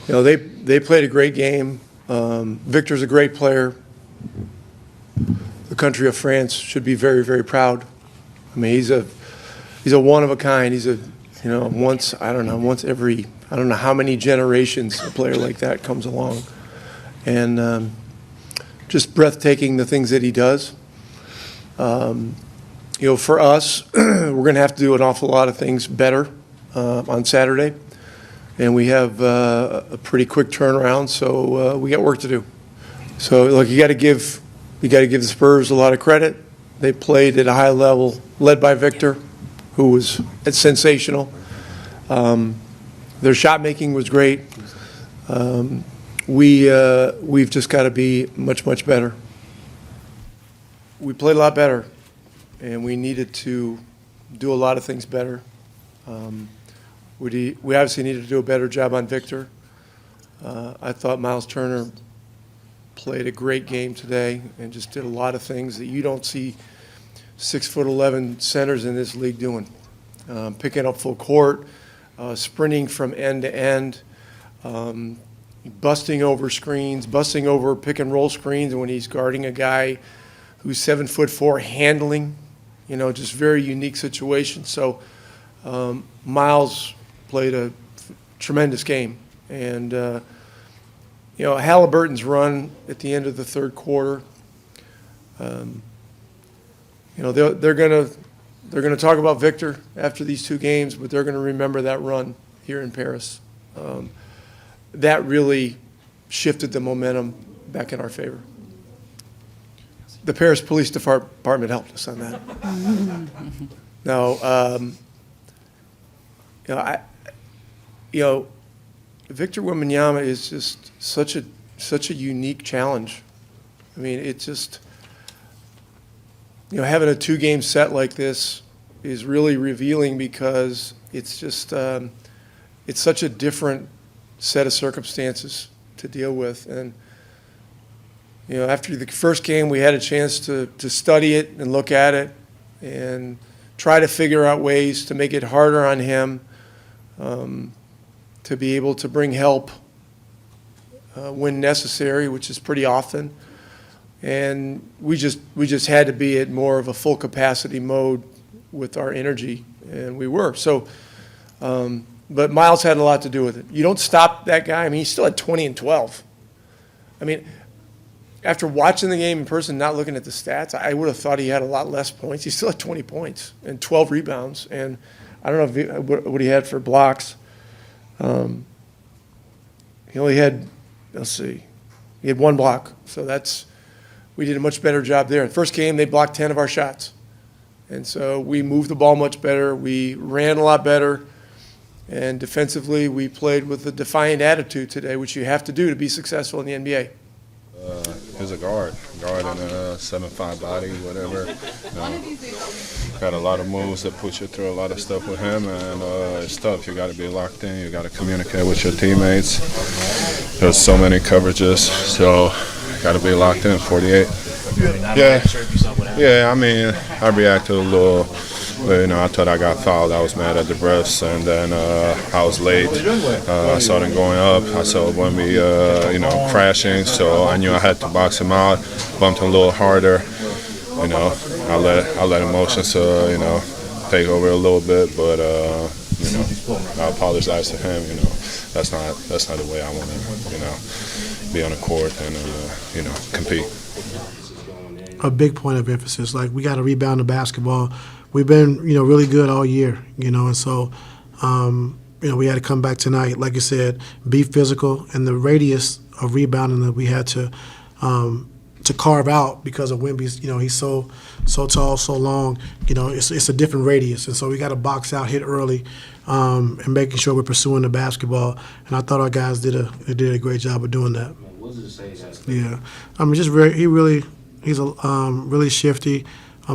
You know, they played a great game. Victor's a great player. The country of France should be very, very proud. I mean, he's a one of a kind. He's a, you know, once every, I don't know how many generations a player like that comes along. And just breathtaking the things that he does. You know, for us, we're going to have to do an awful lot of things better on Saturday. And we have a pretty quick turnaround, so we got work to do. So, look, you got to give the Spurs a lot of credit. They played at a high level, led by Victor, who was sensational. Their shot making was great. We've just got to be much better. We played a lot better, and we needed to do a lot of things better. We obviously needed to do a better job on Victor. I thought Miles Turner played a great game today and just did a lot of things that you don't see 6'11" centers in this league doing. Picking up full court, sprinting from end to end, busting over screens, busting over pick and roll screens when he's guarding a guy who's 7'4", handling, you know, just very unique situation. So Miles played a tremendous game. And, you know, Halliburton's run at the end of the third quarter, you know, they're going to talk about Victor after these two games, but they're going to remember that run here in Paris. That really shifted the momentum back in our favor. The Paris Police Department helped us on that. Now, you know, Victor Wembanyama is just such a unique challenge. I mean, it's just, you know, having a 2-game set like this is really revealing because it's just it's such a different set of circumstances to deal with. And you know, after the first game, we had a chance to study it and look at it and try to figure out ways to make it harder on him, to be able to bring help when necessary, which is pretty often. And we just had to be at more of a full capacity mode with our energy, and we were. So, but Miles had a lot to do with it. You don't stop that guy. I mean, he still had 20 and 12. I mean, after watching the game in person, not looking at the stats, I would have thought he had a lot less points. He still had 20 points and 12 rebounds. And I don't know what he had for blocks. He only had, let's see, he had 1 block. So we did a much better job there. The first game, they blocked 10 of our shots. And so we moved the ball much better. We ran a lot better. And defensively, we played with a defiant attitude today, which you have to do to be successful in the NBA. He's a guard in a 7'5" body, whatever. Got a lot of moves that put you through a lot of stuff with him, and it's tough. You got to be locked in. You got to communicate with your teammates. There's so many coverages, so you got to be locked in. 48. Yeah. I mean, I reacted a little. But, I thought I got fouled. I was mad at the refs, and then I was late. I saw them going up. I saw Wemby, crashing, so I knew I had to box him out. Bumped him a little harder. I let emotions, take over a little bit, but I apologize to him. That's not the way I want to, be on the court and compete. A big point of emphasis, like we got to rebound the basketball. We've been, really good all year, and so, we had to come back tonight, like you said, be physical, and the radius of rebounding that we had to carve out because of Wemby's, he's so tall, so long, it's a different radius, and so we got to box out, hit early, and making sure we're pursuing the basketball. And I thought our guys did a great job of doing that. Yeah, he's really shifty.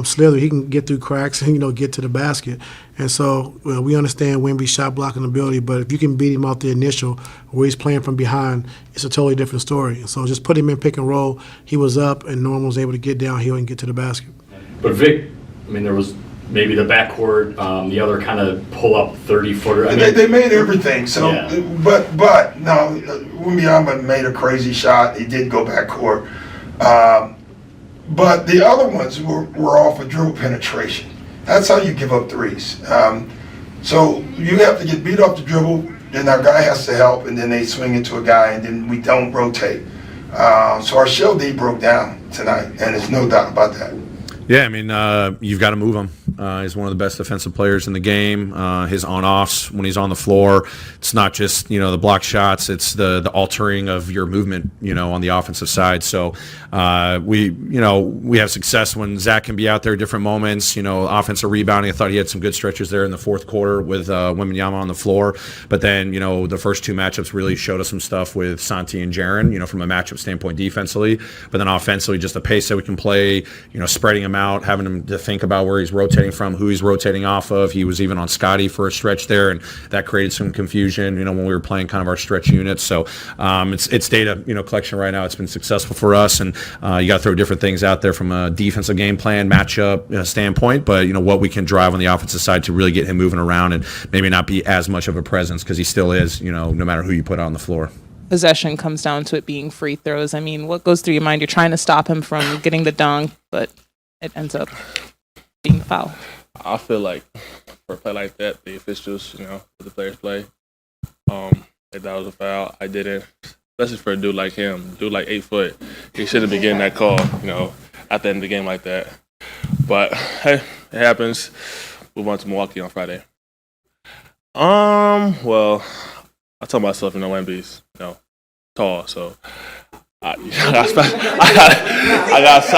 Slither, he can get through cracks and get to the basket, and so we understand Wemby's shot blocking ability. But if you can beat him off the initial, where he's playing from behind, it's a totally different story. And so just put him in pick and roll. He was up, and Norman was able to get downhill and get to the basket. But Vic, there was maybe the backcourt, the other kind of pull up 30-footer. They made everything. So, yeah. but no, Wembanyama made a crazy shot. He did go backcourt. But the other ones were off of dribble penetration. That's how you give up threes. So you have to get beat off the dribble, then our guy has to help, and then they swing into a guy, and then we don't rotate. So our shell D broke down tonight, and there's no doubt about that. Yeah, you've got to move him. He's one of the best defensive players in the game. His on-offs when he's on the floor, it's not just the block shots. It's the altering of your movement, on the offensive side. So we have success when Zach can be out there at different moments. Offensive rebounding. I thought he had some good stretches there in the fourth quarter with Wembanyama on the floor. But then the first 2 matchups really showed us some stuff with Santi and Jaren. From a matchup standpoint defensively, but then offensively, just the pace that we can play. Spreading him out, having him to think about where he's rotating from, who he's rotating off of. He was even on Scotty for a stretch there, and that created some confusion, when we were playing kind of our stretch units. So it's data, collection right now. It's been successful for us, and you got to throw different things out there from a defensive game plan, matchup standpoint, but what we can drive on the offensive side to really get him moving around and maybe not be as much of a presence because he still is, no matter who you put on the floor. Possession comes down to it being free throws. What goes through your mind? You're trying to stop him from getting the dunk, but it ends up being a foul. I feel like for a play like that, the officials, the players play, if that was a foul, I didn't. Especially for a dude like him, 8 foot, he shouldn't be getting that call, at the end of the game like that. But hey, it happens. Move on to Milwaukee on Friday. Well, I told myself, Wemby's, tall, so I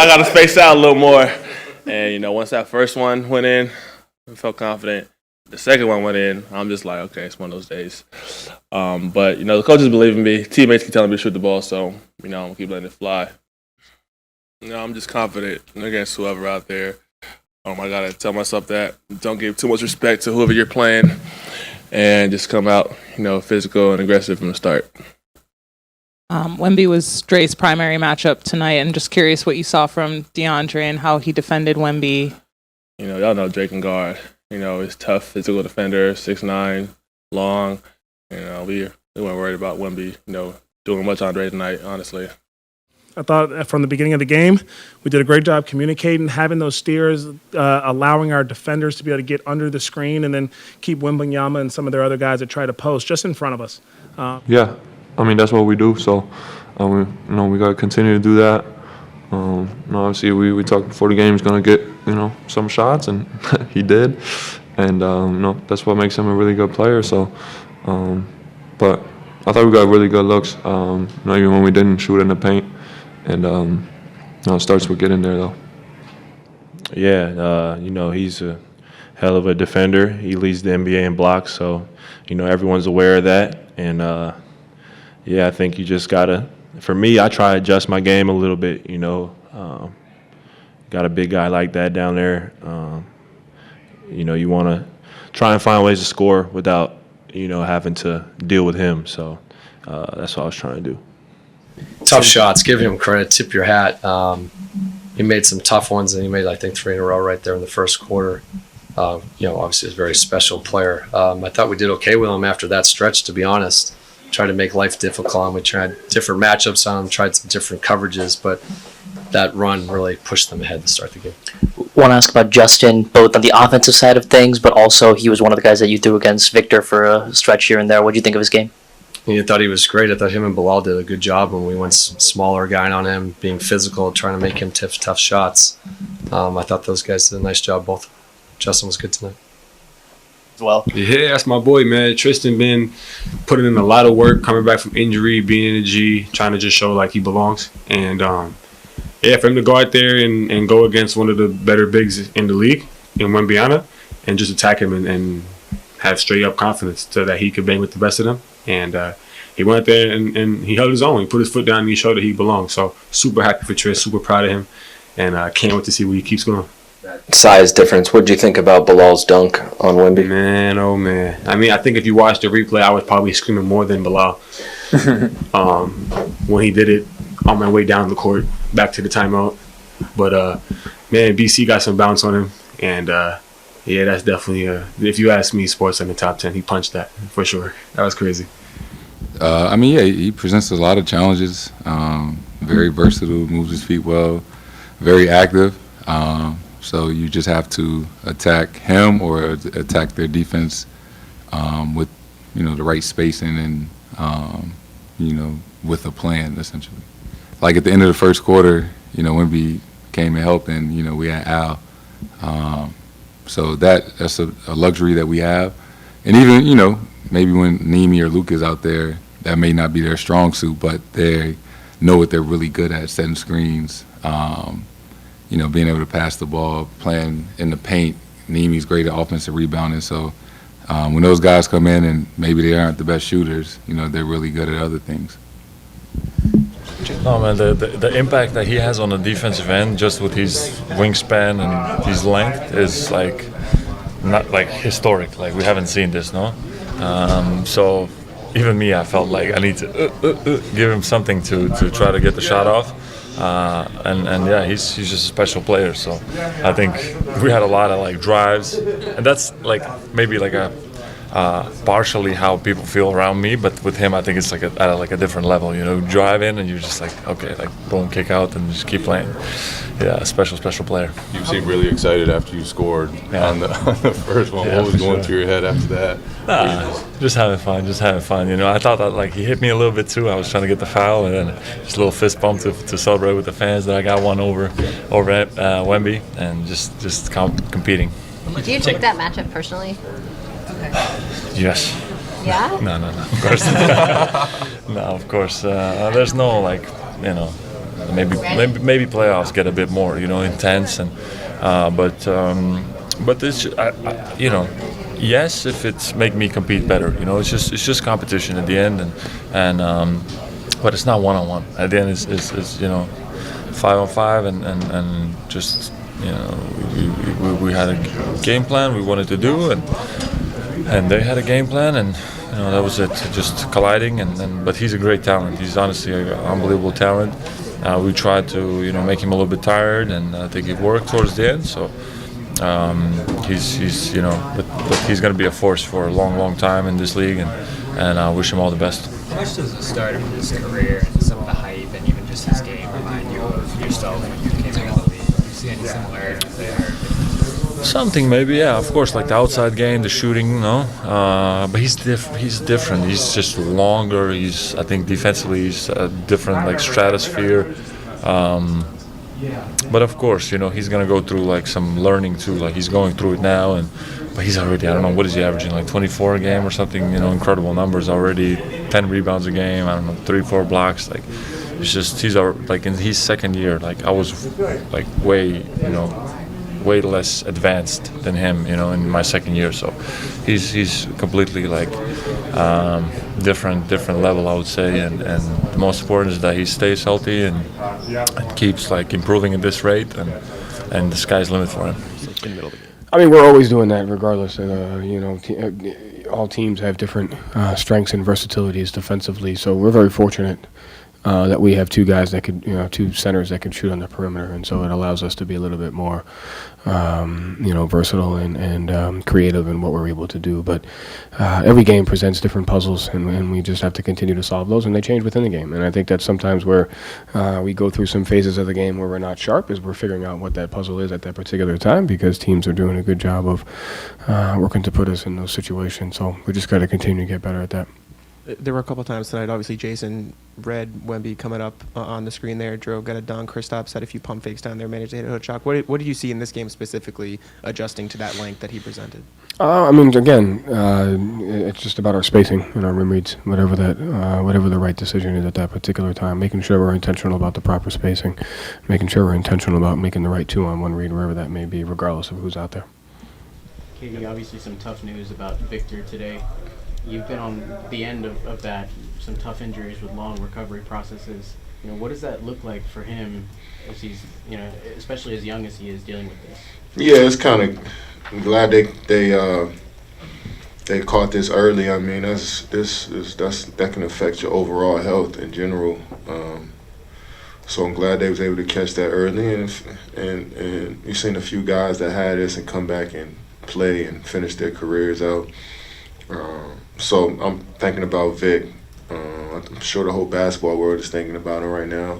got to space out a little more. And, once that first one went in, I felt confident. The second one went in, I'm just like, okay, it's one of those days. But, the coaches believe in me. Teammates keep telling me to shoot the ball, so, I'm going to keep letting it fly. I'm just confident against whoever out there. I got to tell myself that. Don't give too much respect to whoever you're playing. And just come out, physical and aggressive from the start. Wemby was Dre's primary matchup tonight, and just curious what you saw from DeAndre and how he defended Wemby. Y'all know Dre can guard. He's tough, physical defender, 6'9", long. We weren't worried about Wemby, doing much on Dre tonight, honestly. I thought from the beginning of the game, we did a great job communicating, having those steers, allowing our defenders to be able to get under the screen and then keep Wembanyama and some of their other guys that try to post just in front of us. Yeah, that's what we do. So, we got to continue to do that. Obviously, we talked before the game he's going to get, some shots, and he did. And, that's what makes him a really good player. So, but I thought we got really good looks, even when we didn't shoot in the paint. And, it starts with getting there, though. Yeah, he's a hell of a defender. He leads the NBA in blocks, so, everyone's aware of that. And, I think you just got to, for me, I try to adjust my game a little bit, got a big guy like that down there. You want to try and find ways to score without, having to deal with him. So that's what I was trying to do. Tough shots. Give him credit. Tip your hat. He made some tough ones, and he made, I think, 3 in a row right there in the first quarter. Obviously, he's a very special player. I thought we did okay with him after that stretch, to be honest. Tried to make life difficult, and we tried different matchups on him, tried some different coverages, but that run really pushed them ahead to start the game. Want to ask about Justin, both on the offensive side of things, but also he was one of the guys that you threw against Victor for a stretch here and there. What did you think of his game? I thought he was great. I thought him and Bilal did a good job when we went smaller guy on him, being physical, trying to make him tough shots. I thought those guys did a nice job both. Justin was good tonight. Well, yeah, that's my boy, man. Tristan been putting in a lot of work, coming back from injury, being in the G, trying to just show like he belongs. And for him to go out there and go against one of the better bigs in the league, in Wembanyama, and just attack him and have straight up confidence so that he could bang with the best of them. And he went out there and he held his own. He put his foot down and he showed that he belonged. So super happy for Tris, super proud of him, and can't wait to see where he keeps going. Size difference. What did you think about Bilal's dunk on Wemby? Man, oh man. I think if you watched the replay, I was probably screaming more than Bilal. When he did it on my way down the court, back to the timeout. But, man, BC got some bounce on him. And, that's definitely, if you ask me, sports in the top 10, he punched that for sure. That was crazy. He presents a lot of challenges. Very versatile, moves his feet well, very active. So you just have to attack him or attack their defense with, the right spacing and, with a plan, essentially. Like at the end of the first quarter, Wemby came and helped, and, we had Al. So that's a luxury that we have. And even, maybe when Nemi or Luke is out there, that may not be their strong suit, but they know what they're really good at, setting screens, being able to pass the ball, playing in the paint. Nemi's great at offensive rebounding. So when those guys come in and maybe they aren't the best shooters, they're really good at other things. No, man, the impact that he has on the defensive end, just with his wingspan and his length, is not historic. Like, we haven't seen this, no? So even me, I felt like I need to give him something to try to get the shot off. He's just a special player. So I think we had a lot of drives, and that's maybe a partially how people feel around me, but with him I think it's at a different level. Drive in and you're just okay, boom, kick out and just keep playing. Yeah, a special player. You seemed really excited after you scored on the first one. What was going through your head after that? Just having fun. I thought that he hit me a little bit too. I was trying to get the foul, and then just a little fist bump to celebrate with the fans that I got one over at Wemby, and just competing. Do you take that matchup personally? Yes. Yeah? No, of course. No, of course. There's no maybe playoffs get a bit more intense, and but this yes, if it's make me compete better, it's just competition at the end, and but it's not 1-on-1. At the end it's 5-on-5, and just we had a game plan we wanted to do, and they had a game plan, and that was it, just colliding. But he's a great talent. He's honestly an unbelievable talent. We tried to make him a little bit tired, and I think it worked towards the end. So he's but he's going to be a force for a long time in this league, and I wish him all the best. How much does the start of his career and some of the hype and even just his game remind you of yourself when you came into the league? Do you see any similarities there? Something maybe, yeah. Of course, the outside game, the shooting, but he's different. He's just longer. I think defensively he's a different stratosphere. But of course, he's gonna go through like some learning too. Like he's going through it now, but he's already, I don't know, what is he averaging, like 24 a game or something? Incredible numbers already. 10 rebounds a game. I don't know, 3-4 blocks. Like it's just he's like in his second year. Like I was like way less advanced than him, in my second year. So he's completely like different level, I would say. And the most important is that he stays healthy and keeps like improving at this rate, and the sky's the limit for him. I mean, we're always doing that regardless. All teams have different strengths and versatilities defensively, so we're very fortunate that we have two guys that could, two centers that can shoot on the perimeter, and so it allows us to be a little bit more, versatile and creative in what we're able to do. But every game presents different puzzles, and we just have to continue to solve those, and they change within the game. And I think that's sometimes where we go through some phases of the game where we're not sharp, is we're figuring out what that puzzle is at that particular time, because teams are doing a good job of working to put us in those situations. So we just got to continue to get better at that. There were a couple of times tonight, obviously, Jason read Wemby coming up on the screen there. Drew got a dunk. Kristaps had a few pump fakes down there, managed to hit a hook shot. What did you see in this game specifically adjusting to that length that he presented? I mean, again, it's just about our spacing and our rim reads, whatever the right decision is at that particular time, making sure we're intentional about the proper spacing, making sure we're intentional about making the right 2-on-1 read, wherever that may be, regardless of who's out there. Katie, obviously some tough news about Victor today. You've been on the end of that, some tough injuries with long recovery processes. What does that look like for him as he's, especially as young as he is, dealing with this? Yeah, it's kind of, I'm glad they caught this early. I mean, that can affect your overall health in general. So I'm glad they was able to catch that early, and you've seen a few guys that had this and come back and play and finish their careers out. So I'm thinking about Vic. I'm sure the whole basketball world is thinking about him right now.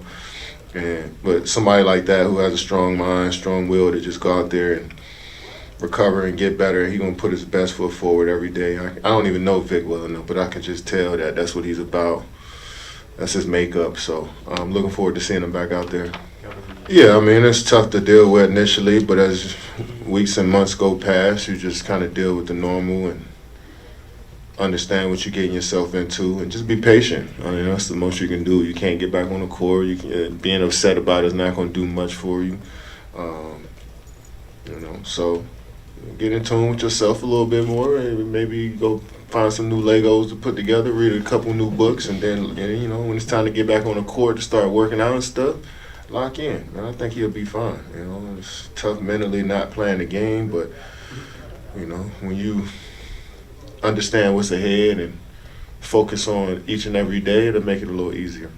But somebody like that who has a strong mind, strong will to just go out there and recover and get better, he's going to put his best foot forward every day. I don't even know Vic well enough, but I can just tell that that's what he's about. That's his makeup. So I'm looking forward to seeing him back out there. Yeah, I mean, it's tough to deal with initially, but as weeks and months go past, you just kind of deal with the normal and understand what you're getting yourself into, and just be patient. I mean, that's the most you can do. You can't get back on the court. Being upset about it is not going to do much for you. So get in tune with yourself a little bit more, and maybe go find some new Legos to put together, read a couple new books, and then, when it's time to get back on the court to start working out and stuff, lock in. Man, I think he'll be fine. It's tough mentally not playing the game, but, when you understand what's ahead and focus on each and every day, it'll make it a little easier.